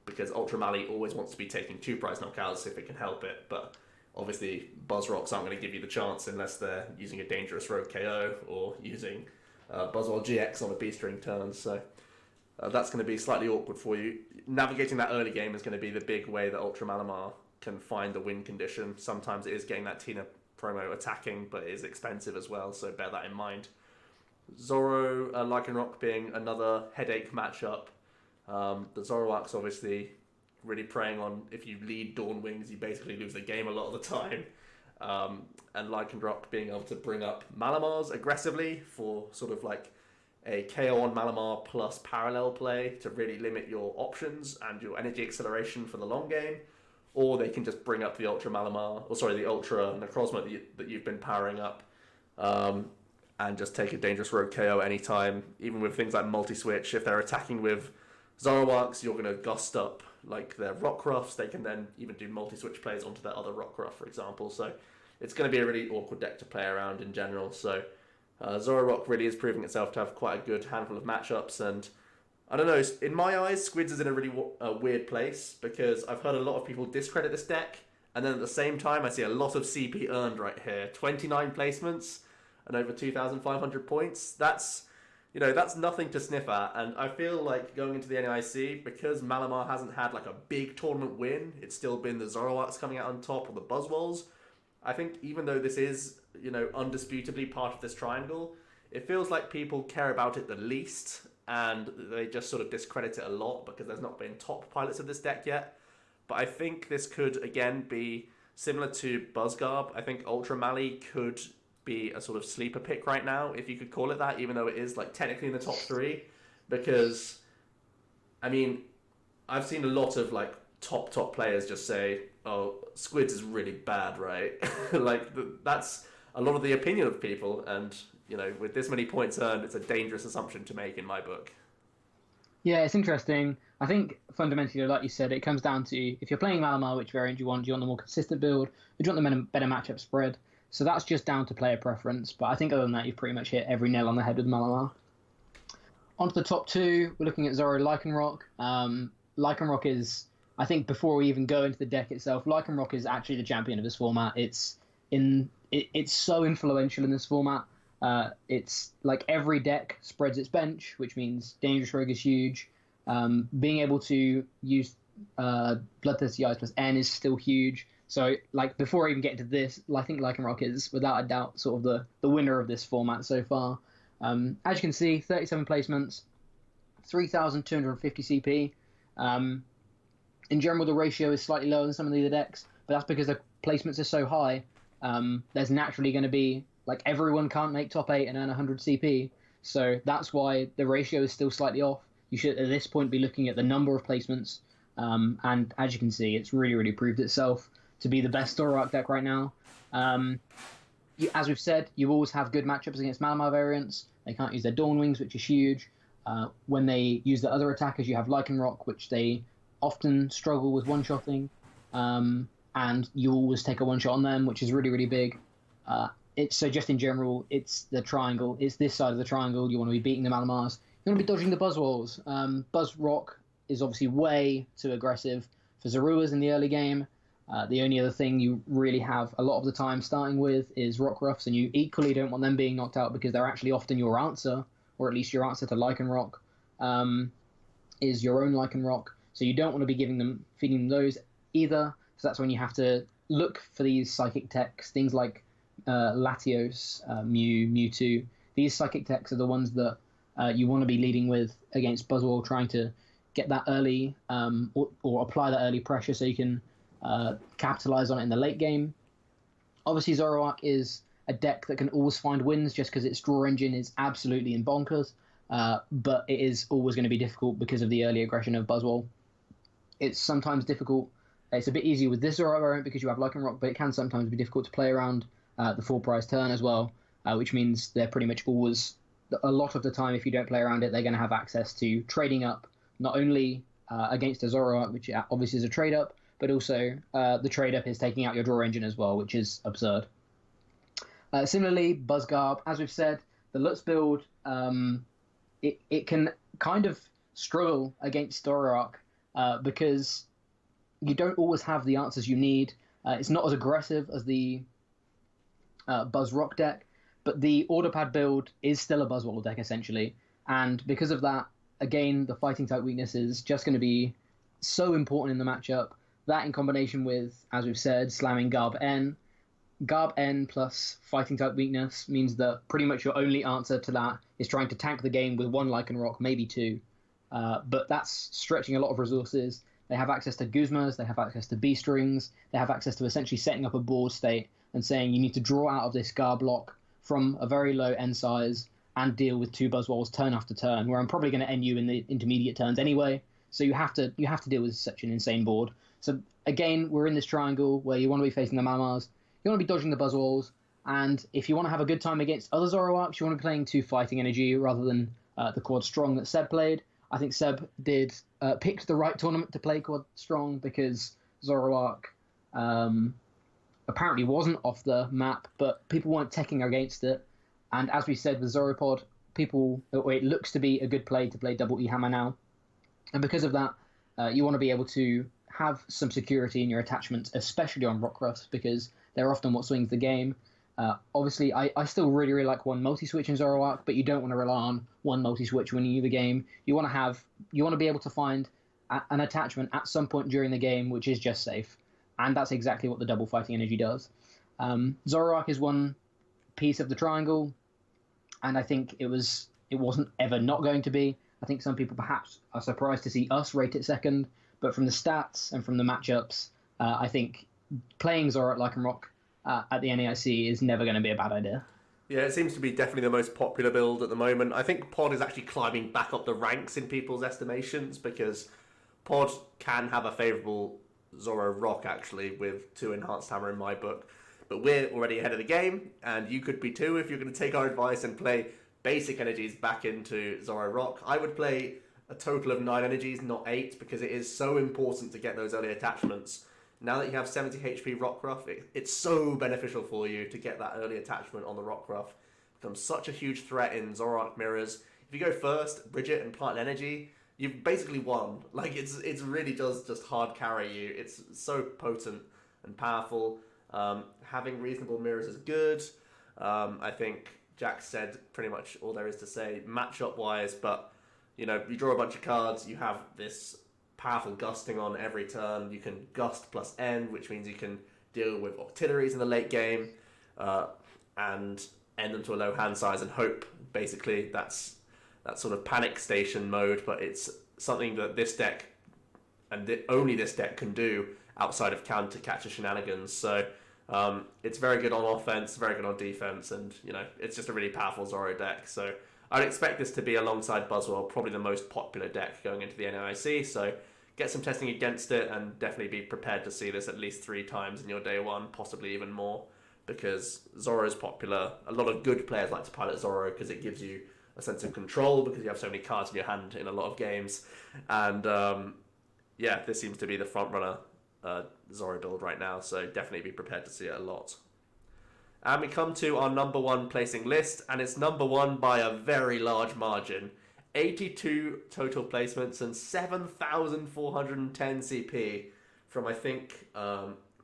because Ultra Mali always wants to be taking 2 prize knockouts if it can help it, but obviously BUZZROCKs aren't going to give you the chance unless they're using a dangerous rogue KO or using BUZZWOLE GX on a Beast Ring turn, so that's going to be slightly awkward for you. Navigating that early game is going to be the big way that Ultra Malamar can find the win condition. Sometimes it is getting that Tina promo attacking, but it is expensive as well, so bear that in mind. Zoro LYCANROC being another headache matchup. The ZOROARK's obviously really preying on, if you lead Dawn Wings, you basically lose the game a lot of the time. And LYCANROC being able to bring up Malamars aggressively for sort of like a KO on Malamar plus parallel play to really limit your options and your energy acceleration for the long game, or they can just bring up the Ultra Malamar, or sorry, the Ultra Necrozma that you've been powering up, and just take a dangerous rogue KO anytime. Even with things like multi-switch, if they're attacking with Zoroarks, you're going to gust up like their Rockruffs. They can then even do multi-switch plays onto their other Rockruff, for example. So it's going to be a really awkward deck to play around in general. So ZOROARK really is proving itself to have quite a good handful of matchups, and I don't know, in my eyes, Squids is in a really weird place, because I've heard a lot of people discredit this deck, and then at the same time I see a lot of CP earned right here. 29 placements and over 2,500 points. That's nothing to sniff at, and I feel like going into the NAIC, because Malamar hasn't had like a big tournament win, it's still been the Zoroarks coming out on top, or the BUZZWOLEs. I think even though this is, undisputably part of this triangle, it feels like people care about it the least, and they just sort of discredit it a lot because there's not been top pilots of this deck yet. But I think this could, again, be similar to BUZZGARB. I think Ultra Mali could be a sort of sleeper pick right now, if you could call it that, even though it is like technically in the top 3, because, I mean, I've seen a lot of like top players just say, oh, Squids is really bad, right? Like, that's a lot of the opinion of people, and with this many points earned, it's a dangerous assumption to make in my book. Yeah, it's interesting. I think fundamentally, like you said, it comes down to if you're playing Malamar, which variant do you want? Do you want the more consistent build? Or do you want the better matchup spread? So that's just down to player preference. But I think other than that, you've pretty much hit every nail on the head with Malamar. On to the top 2, we're looking at Zoro LYCANROC. LYCANROC is, I think before we even go into the deck itself, LYCANROC is actually the champion of this format. It's so influential in this format. It's like every deck spreads its bench, which means Dangerous Rogue is huge. Being able to use Bloodthirsty Eyes plus N is still huge. So, like, before I even get into this, I think LYCANROC is, without a doubt, sort of the winner of this format so far. As you can see, 37 placements, 3,250 CP. In general, the ratio is slightly lower than some of the other decks, but that's because the placements are so high. There's naturally going to be, like, everyone can't make top 8 and earn 100 CP, so that's why the ratio is still slightly off. You should, at this point, be looking at the number of placements, and as you can see, it's really proved itself to be the best ZOROARK deck right now. As we've said, you always have good matchups against Malamar variants. They can't use their Dawn Wings, which is huge. When they use the other attackers, you have LYCANROC, which they often struggle with one-shotting, and you always take a one-shot on them, which is really big. So just in general, it's the triangle. It's this side of the triangle. You want to be beating the Malamars. You want to be dodging the BUZZWOLEs. BUZZROCK is obviously way too aggressive for Zoruas in the early game. The only other thing you really have a lot of the time starting with is Rockruffs, and you equally don't want them being knocked out because they're actually often your answer, or at least your answer to LYCANROC is your own LYCANROC. So you don't want to be feeding them those either. So that's when you have to look for these psychic techs, things like Latios, Mew, Mewtwo. These psychic techs are the ones that you want to be leading with against BUZZWOLE, trying to get that early or apply that early pressure so you can capitalize on it in the late game. Obviously, ZOROARK is a deck that can always find wins just because its draw engine is absolutely in bonkers, but it is always going to be difficult because of the early aggression of BUZZWOLE. It's sometimes difficult. It's a bit easier with this ZOROARK variant because you have LYCANROC, but it can sometimes be difficult to play around the full price turn as well, which means they're pretty much always, a lot of the time, if you don't play around it, they're going to have access to trading up, not only against a ZOROARK, which obviously is a trade up, but also the trade up is taking out your draw engine as well, which is absurd. Similarly, BUZZGARB, as we've said, the Lutz build, it can kind of struggle against ZOROARK because you don't always have the answers you need. It's not as aggressive as the BuzzRock deck, but the Autopad build is still a BUZZWOLE deck, essentially. And because of that, again, the fighting type weakness is just going to be so important in the matchup. That in combination with, as we've said, slamming GARB N. GARB N plus fighting type weakness means that pretty much your only answer to that is trying to tank the game with one LYCANROC, maybe two. But that's stretching a lot of resources. They have access to Guzmas, they have access to B-strings, they have access to essentially setting up a board state and saying you need to draw out of this GARB block from a very low N size and deal with 2 BUZZWOLEs turn after turn, where I'm probably going to end you in the intermediate turns anyway. So you have to deal with such an insane board. So again, we're in this triangle where you want to be facing the Malamars, you want to be dodging the BUZZWOLEs, and if you want to have a good time against other ZOROARKs, you want to be playing 2 fighting energy rather than the Quad Strong that Seb played. I think Seb picked the right tournament to play Quad Strong because ZOROARK apparently wasn't off the map, but people weren't teching against it. And as we said with ZOROPOD, it looks to be a good play to play double E hammer now. And because of that, you want to be able to have some security in your attachments, especially on Rockruffs, because they're often what swings the game. Obviously, I still really, really like one multi-switch in ZOROARK, but you don't want to rely on one multi-switch winning you the game. You want to be able to find an attachment at some point during the game which is just safe. And that's exactly what the double fighting energy does. ZOROARK is one piece of the triangle, and I think it wasn't ever not going to be. I think some people perhaps are surprised to see us rate it second, but from the stats and from the matchups, I think playing ZOROARK LYCANROC at the NAIC is never going to be a bad idea. Yeah, it seems to be definitely the most popular build at the moment. I think Pod is actually climbing back up the ranks in people's estimations because Pod can have a favourable ZOROARK actually with 2 enhanced hammer in my book. But we're already ahead of the game, and you could be too if you're going to take our advice and play basic energies back into ZOROARK. I would play a total of 9 energies, not 8, because it is so important to get those early attachments. Now that you have 70 HP Rockruff, it's so beneficial for you to get that early attachment on the Rockruff. It becomes such a huge threat in ZOROARK mirrors. If you go first, Bridget and plant an energy, you've basically won. Like, it really does just hard carry you. It's so potent and powerful. Having reasonable mirrors is good. I think Jack said pretty much all there is to say matchup wise, but you draw a bunch of cards, you have this powerful gusting on every turn. You can gust plus end, which means you can deal with auxiliaries in the late game and end them to a low hand size and hope. Basically, that's that sort of panic station mode, but it's something that this deck and only this deck can do outside of counter catcher shenanigans. So it's very good on offense, very good on defense, and it's just a really powerful Zoro deck. So I'd expect this to be, alongside BUZZWOLE, probably the most popular deck going into the NAIC. So get some testing against it, and definitely be prepared to see this at least 3 times in your day one, possibly even more, because Zoro is popular. A lot of good players like to pilot Zoro because it gives you a sense of control, because you have so many cards in your hand in a lot of games. And this seems to be the front runner Zoro build right now, so definitely be prepared to see it a lot. And we come to our number 1 placing list, and it's number 1 by a very large margin. 82 total placements and 7,410 CP from, I think,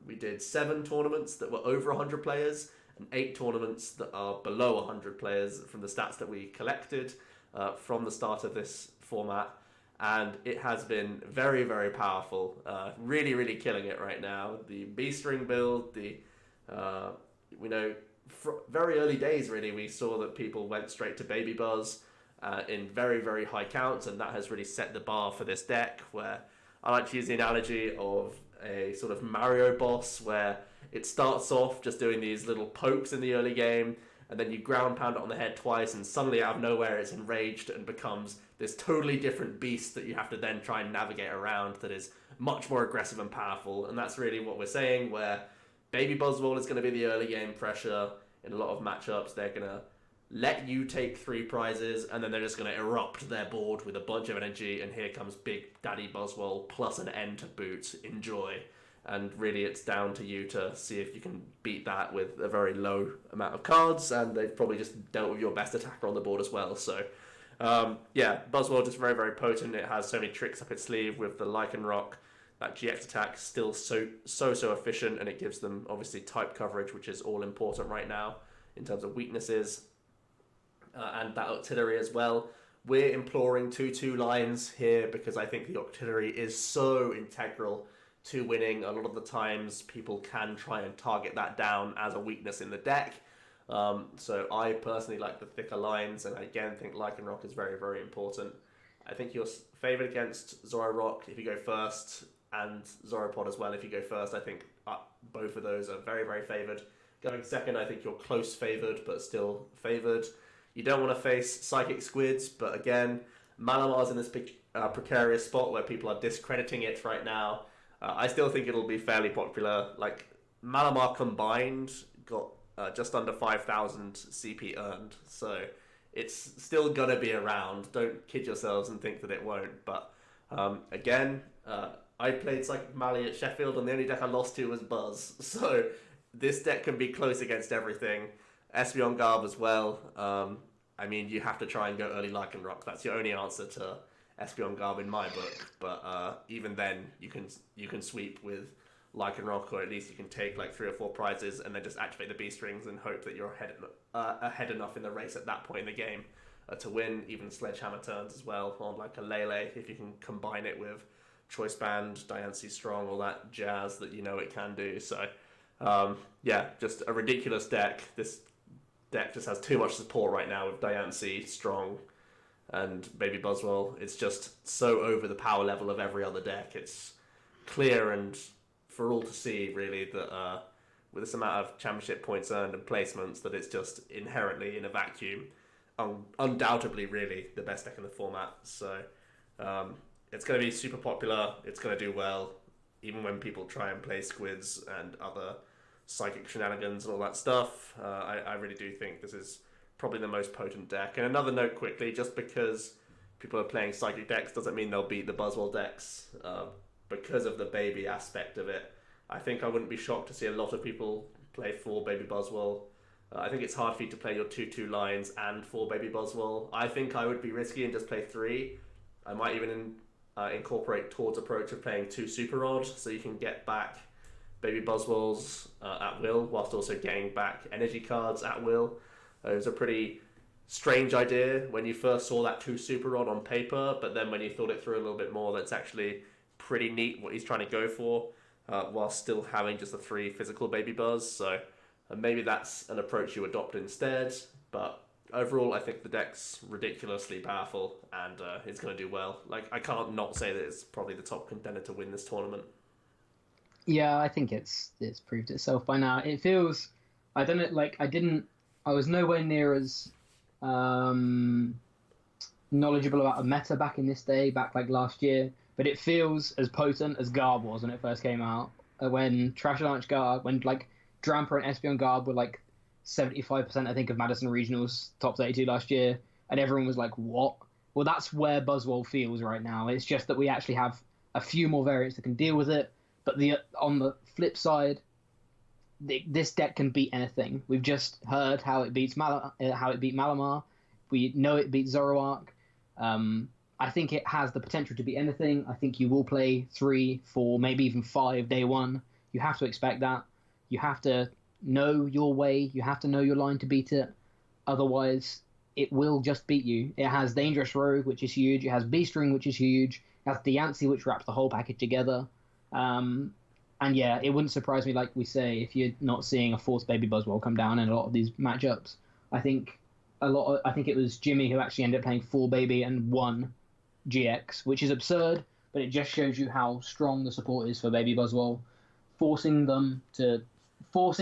we did 7 tournaments that were over 100 players and 8 tournaments that are below 100 players from the stats that we collected from the start of this format. And it has been very, very powerful. Really, really killing it right now. The B-string build, very early days, really, we saw that people went straight to Baby Buzz in very, very high counts, and that has really set the bar for this deck, where I like to use the analogy of a sort of Mario boss, where it starts off just doing these little pokes in the early game, and then you ground pound it on the head twice, and suddenly out of nowhere it's enraged and becomes this totally different beast that you have to then try and navigate around, that is much more aggressive and powerful. And that's really what we're saying, where Baby BUZZWOLE is going to be the early game pressure in a lot of matchups. They're going to let you take 3 prizes, and then they're just going to erupt their board with a bunch of energy, and here comes Big Daddy BUZZWOLE plus an end to boot. Enjoy. And really it's down to you to see if you can beat that with a very low amount of cards, and they've probably just dealt with your best attacker on the board as well. So BUZZWOLE just very, very potent. It has so many tricks up its sleeve with the Lycanroc. That GX attack still so efficient, and it gives them obviously type coverage, which is all important right now in terms of weaknesses, and that artillery as well. We're imploring 2/2 lines here because I think the artillery is so integral to winning. A lot of the times people can try and target that down as a weakness in the deck. So I personally like the thicker lines, and I again think Lycanroc is very, very important. I think you're favoured against ZOROARK if you go first, and ZOROPOD as well if you go first. I think both of those are very, very favoured. Going second, I think you're close favoured, but still favoured. You don't want to face Psychic Squids, but again, Malamar's in this precarious spot where people are discrediting it right now. I still think it'll be fairly popular. Like, Malamar combined got just under 5,000 CP earned, so it's still gonna be around. Don't kid yourselves and think that it won't. But again, I played Psychic Mali at Sheffield, and the only deck I lost to was Buzz. So this deck can be close against everything. ESPEON GARB as well. I mean, you have to try and go early LYCANROC. That's your only answer to ESPEON GARB in my book. But even then, you can sweep with LYCANROC, or at least you can take like 3 or 4 prizes and then just activate the beast rings and hope that you're ahead enough in the race at that point in the game to win. Even sledgehammer turns as well on like a Lele, if you can combine it with Choice Band, Diancie Strong, all that jazz that you know it can do. So yeah, just a ridiculous deck. This deck just has too much support right now with Diancie Strong and Baby BUZZWOLE. It's just so over the power level of every other deck. It's clear and for all to see, really, that with this amount of championship points earned and placements, that it's just inherently in a vacuum, undoubtedly, really, the best deck in the format. So it's going to be super popular. It's going to do well, even when people try and play squids and other psychic shenanigans and all that stuff. I really do think this is probably the most potent deck. And another note quickly, just because people are playing psychic decks doesn't mean they'll beat the BUZZWOLE decks. Because of the baby aspect of it, I think I wouldn't be shocked to see a lot of people play 4 Baby BUZZWOLE. I think it's hard for you to play your 2/2 lines and 4 Baby BUZZWOLE. I think I would be risky and just play 3. I might even incorporate Tord's approach of playing 2 Super Rod, so you can get back Baby BUZZWOLEs at will, whilst also getting back energy cards at will. It was a pretty strange idea when you first saw that 2 Super Rod on paper, but then when you thought it through a little bit more, that's actually pretty neat what he's trying to go for, while still having just the 3 physical Baby Buzz. So maybe that's an approach you adopt instead. But overall, I think the deck's ridiculously powerful, and it's going to do well. Like, I can't not say that it's probably the top contender to win this tournament. Yeah, I think it's proved itself by now. It feels, I don't know, like I was nowhere near as knowledgeable about a meta back in this day, back like last year. But it feels as potent as GARB was when it first came out. When Trash Launch GARB, when like Dramper and ESPEON GARB were like 75%, I think, of Madison Regionals top 32 last year, and everyone was like, what? Well, that's where BUZZWOLE feels right now. It's just that we actually have a few more variants that can deal with it. But on the flip side, this deck can beat anything. We've just heard how it beat Malamar. We know it beats ZOROARK. I think it has the potential to be anything. I think you will play 3, 4, maybe even 5 day one. You have to expect that. You have to know your way. You have to know your line to beat it. Otherwise, it will just beat you. It has Dangerous Rogue, which is huge. It has Beast Ring, which is huge. It has Diancie, which wraps the whole package together. And yeah, it wouldn't surprise me, like we say, if you're not seeing a 4th Baby BUZZWOLE come down in a lot of these matchups. I think it was Jimmy who actually ended up playing 4 Baby and 1 GX, which is absurd, but it just shows you how strong the support is for Baby BUZZWOLE. Forcing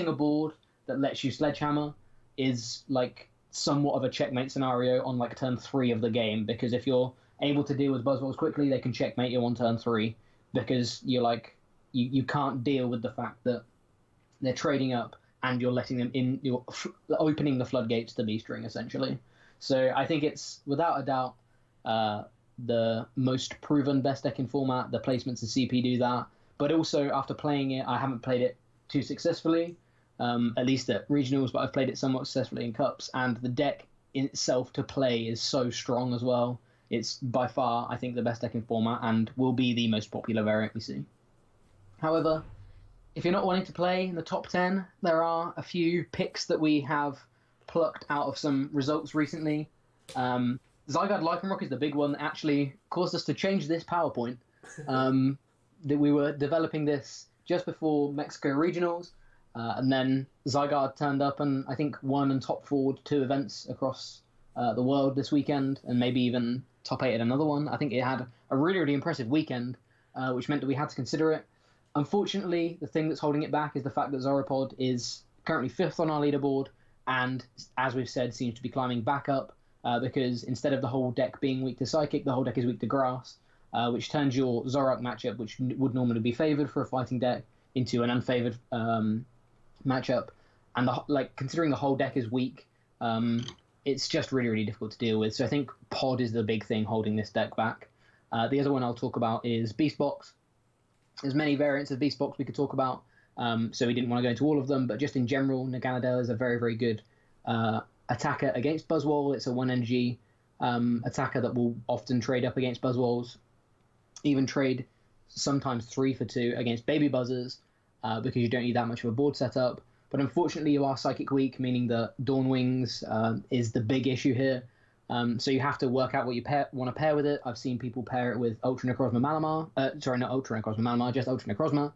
a board that lets you sledgehammer is like somewhat of a checkmate scenario on like turn 3 of the game, because if you're able to deal with BUZZWOLEs quickly, they can checkmate you on turn 3, because you're like you can't deal with the fact that they're trading up and you're letting them in, you're opening the floodgates to Beast Ring essentially. So I think it's without a doubt the most proven best deck in format. The placements of CP do that, but also after playing it, I haven't played it too successfully, at least at regionals, but I've played it somewhat successfully in cups, and the deck in itself to play is so strong as well. It's by far, I think, the best deck in format and will be the most popular variant we see. However, if you're not wanting to play in the top 10, there are a few picks that we have plucked out of some results recently. Zygarde LYCANROC is the big one that actually caused us to change this PowerPoint. That we were developing this just before Mexico Regionals, and then Zygarde turned up and I think won and top forward 2 events across the world this weekend, and maybe even top 8 at another one. I think it had a really, really impressive weekend, which meant that we had to consider it. Unfortunately, the thing that's holding it back is the fact that ZOROPOD is currently 5th on our leaderboard and as we've said, seems to be climbing back up because instead of the whole deck being weak to Psychic, the whole deck is weak to Grass, which turns your ZOROARK matchup, which would normally be favoured for a fighting deck, into an unfavoured matchup. And considering the whole deck is weak, it's just really, really difficult to deal with. So I think Pod is the big thing holding this deck back. The other one I'll talk about is Beast Box. There's many variants of Beast Box we could talk about, so we didn't want to go into all of them, but just in general, Naganadel is a very, very good attacker against BUZZWOLE. It's a 1 energy attacker that will often trade up against BUZZWOLEs, even trade sometimes 3 for 2 against Baby Buzzers, because you don't need that much of a board setup. But unfortunately, you are Psychic weak, meaning that Dawn Wings is the big issue here. So you have to work out what you want to pair with it. I've seen people pair it with Ultra Necrozma Malamar. Sorry, not Ultra Necrozma Malamar, just Ultra Necrozma.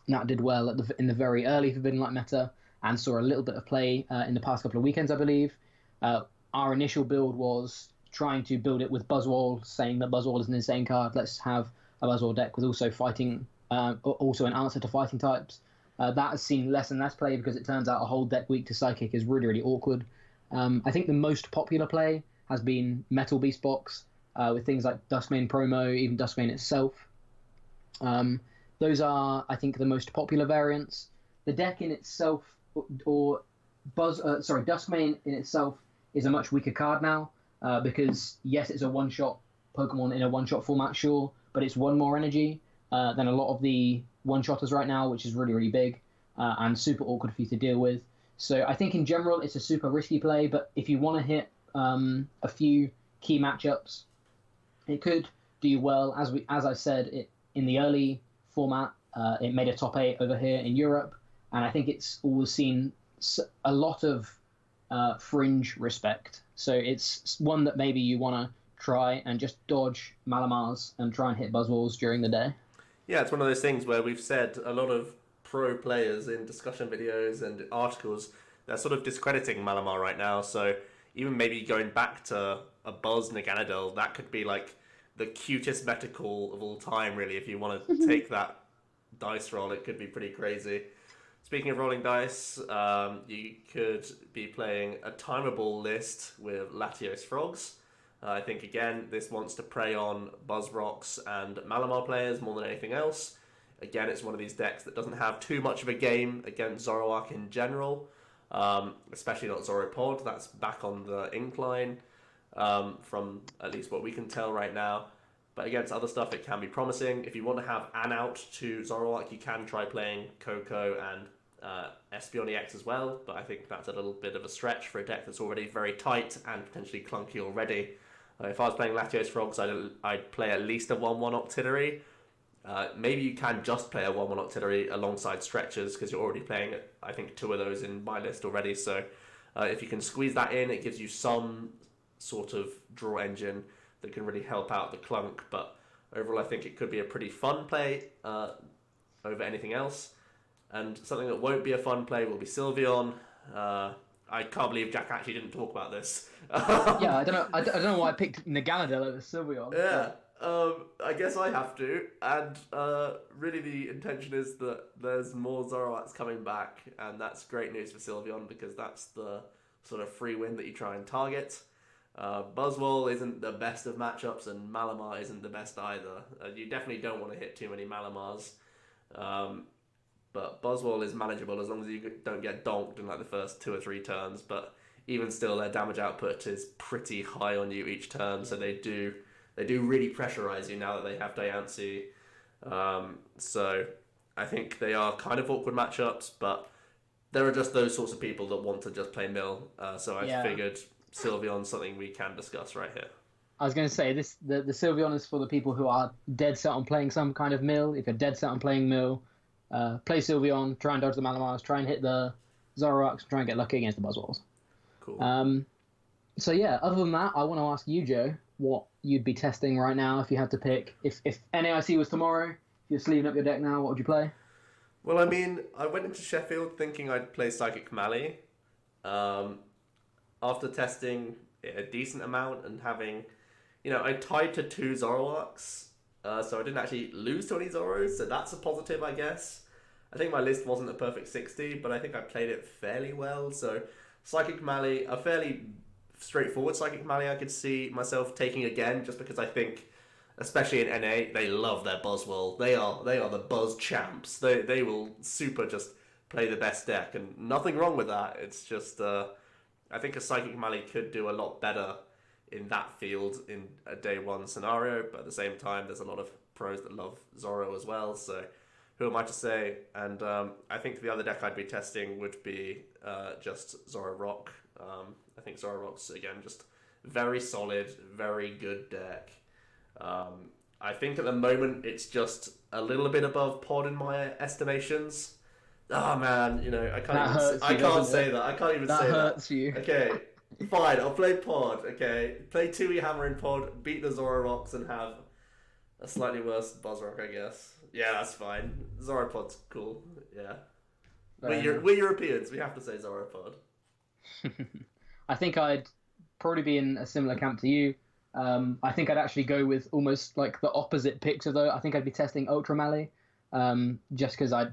That did well in the very early Forbidden Light meta and saw a little bit of play in the past couple of weekends, I believe. Our initial build was trying to build it with BUZZWOLE, saying that BUZZWOLE is an insane card. Let's have a BUZZWOLE deck with also fighting, also an answer to fighting types. That has seen less and less play because it turns out a whole deck weak to Psychic is really, really awkward. I think the most popular play has been Metal Beast Box, with things like Duskmane Promo, even Duskmane itself. Those are, I think, the most popular variants. The deck in itself, Duskmane in itself is a much weaker card now, because yes, it's a one-shot Pokemon in a one-shot format, sure, but it's 1 more energy than a lot of the one-shotters right now, which is really, really big and super awkward for you to deal with. So I think in general it's a super risky play, but if you want to hit a few key matchups, it could do well. As I said, in the early format, it made a top 8 over here in Europe, and I think it's always seen a lot of fringe respect. So it's one that maybe you want to try and just dodge Malamars and try and hit BUZZWOLEs during the day. Yeah, it's one of those things where we've said a lot of pro players in discussion videos and articles, they're sort of discrediting Malamar right now. So even maybe going back to a Buzz Naganadel, that could be like the cutest meta call of all time, really. If you want to take that dice roll, it could be pretty crazy. Speaking of rolling dice, you could be playing a timeable list with Latios Frogs. I think, again, this wants to prey on Buzzrocks and Malamar players more than anything else. Again, it's one of these decks that doesn't have too much of a game against Zoroark in general, especially not ZOROPOD. That's back on the incline from at least what we can tell right now. But against other stuff, it can be promising. If you want to have an out to Zoroark, you can try playing Coco and ESPEON EX as well, but I think that's a little bit of a stretch for a deck that's already very tight and potentially clunky already. If I was playing Latios Frogs, I'd play at least a 1-1 Octillery. Maybe you can just play a 1-1 Octillery alongside Stretchers, because you're already playing, I think, 2 of those in my list already. So if you can squeeze that in, it gives you some sort of draw engine that can really help out the clunk. But overall, I think it could be a pretty fun play over anything else. And something that won't be a fun play will be Sylveon. I can't believe Jack actually didn't talk about this. Yeah, I don't know why I picked Naganadel over Sylveon. Yeah, I guess I have to. And really the intention is that there's more Zoroarks coming back, and that's great news for Sylveon because that's the sort of free win that you try and target. BUZZWOLE isn't the best of matchups, and Malamar isn't the best either. You definitely don't want to hit too many Malamars. But BUZZWOLE is manageable as long as you don't get donked in like the first 2 or 3 turns. But even still, their damage output is pretty high on you each turn, so they do really pressurize you now that they have Diancie. So I think they are kind of awkward matchups, but there are just those sorts of people that want to just play mill. So I figured Sylveon's something we can discuss right here. I was going to say the Sylveon is for the people who are dead set on playing some kind of mill. If you're dead set on playing mill, play Sylveon, try and dodge the Malamars, try and hit the Zoroarks, try and get lucky against the BUZZWOLEs. Cool. So yeah, other than that, I want to ask you, Joe, what you'd be testing right now if you had to pick. If NAIC was tomorrow, if you're sleeving up your deck now, what would you play? Well, I mean, I went into Sheffield thinking I'd play Psychic Mally. After testing it a decent amount and having, I tied to 2 Zoroarks, so I didn't actually lose to any Zoros, so that's a positive, I guess. I think my list wasn't a perfect 60, but I think I played it fairly well. So Psychic Mally, a fairly straightforward Psychic Mally I could see myself taking again, just because I think, especially in NA, they love their BUZZWOLE. They are the Buzz champs. They will super just play the best deck, and nothing wrong with that. It's just I think a Psychic Mally could do a lot better in that field in a day one scenario, but at the same time, there's a lot of pros that love Zoro as well, so who am I to say? And I think the other deck I'd be testing would be just ZOROARK. I think ZOROARK's, again, just very solid, very good deck. I think at the moment it's just a little bit above pod in my estimations. Oh man, I can't say that. I can't even say that. That hurts you. Okay, fine, I'll play pod. Okay, play 2E Hammer in pod, beat the ZOROARKs, and have a slightly worse BUZZROCK, I guess. Yeah, that's fine. ZOROPod's cool. Yeah, we're Europeans. We have to say ZOROPod. I think I'd probably be in a similar camp to you. I think I'd actually go with almost like the opposite picks of those. I think I'd be testing Ultra Mally, just because I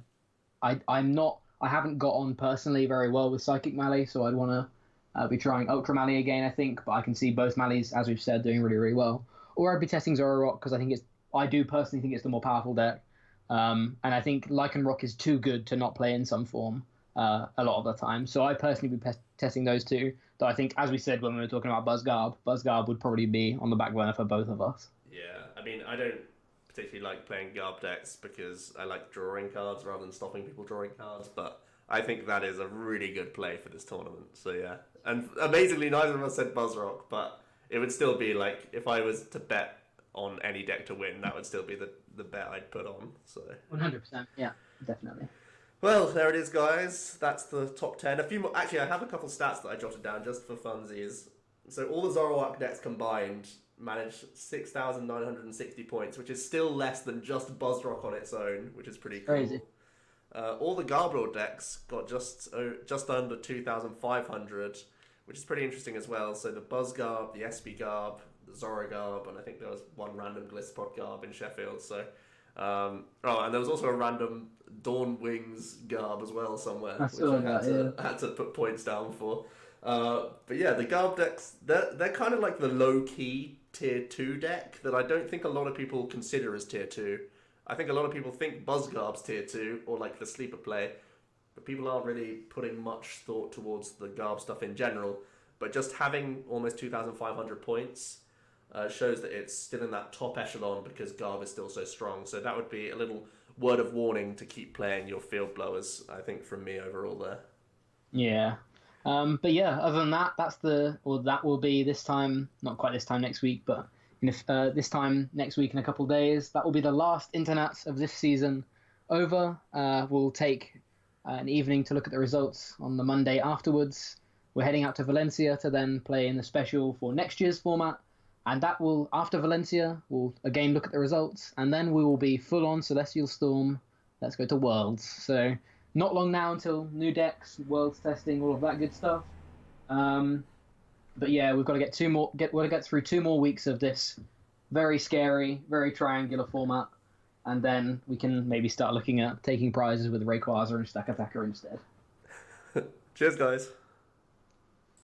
haven't got on personally very well with Psychic Mally, so I'd want to be trying Ultra Mally again, I think. But I can see both Mallies, as we've said, doing really, really well. Or I'd be testing ZOROARK because I do personally think it's the more powerful deck. And I think LYCANROC is too good to not play in some form a lot of the time. So I personally be testing those two. Though I think, as we said when we were talking about BUZZGARB would probably be on the back burner for both of us. Yeah, I mean, I don't particularly like playing GARB decks because I like drawing cards rather than stopping people drawing cards, but I think that is a really good play for this tournament. So yeah, and amazingly, neither of us said BUZZROCK, but it would still be like, if I was to bet on any deck to win, that would still be the bet I'd put on. So 100%, yeah, definitely. Well, there it is, guys. That's the top 10. A few more. Actually, I have a couple stats that I jotted down just for funsies. So all the ZOROARK decks combined managed 6,960 points, which is still less than just BUZZROCK on its own, which is pretty cool. Crazy. All the GARB decks got just under 2,500, which is pretty interesting as well. So the BUZZGARB, the ESPEON, the ZOROARK, and I think there was one random GOLISOPOD GARB in Sheffield. So, and there was also a random Dawn Wings GARB as well somewhere, which I had to put points down for. But yeah, the GARB decks, they're kind of like the low-key tier 2 deck that I don't think a lot of people consider as tier 2. I think a lot of people think BUZZGARB's tier 2, or like the sleeper play, but people aren't really putting much thought towards the GARB stuff in general. But just having almost 2,500 points shows that it's still in that top echelon because GARB is still so strong. So that would be a little word of warning to keep playing your field blowers, I think, from me overall there. Yeah. But yeah, other than that, that will be this time, not quite this time next week, but this time next week in a couple of days. That will be the last Internats of this season over. We'll take an evening to look at the results on the Monday afterwards. We're heading out to Valencia to then play in the special for next year's format. And that will, after Valencia, we'll again look at the results. And then we will be full on Celestial Storm. Let's go to Worlds. So not long now until new decks, Worlds testing, all of that good stuff. But yeah, we've got to get through 2 more weeks of this very scary, very triangular format. And then we can maybe start looking at taking prizes with Rayquaza and Stack Attacker instead. Cheers, guys.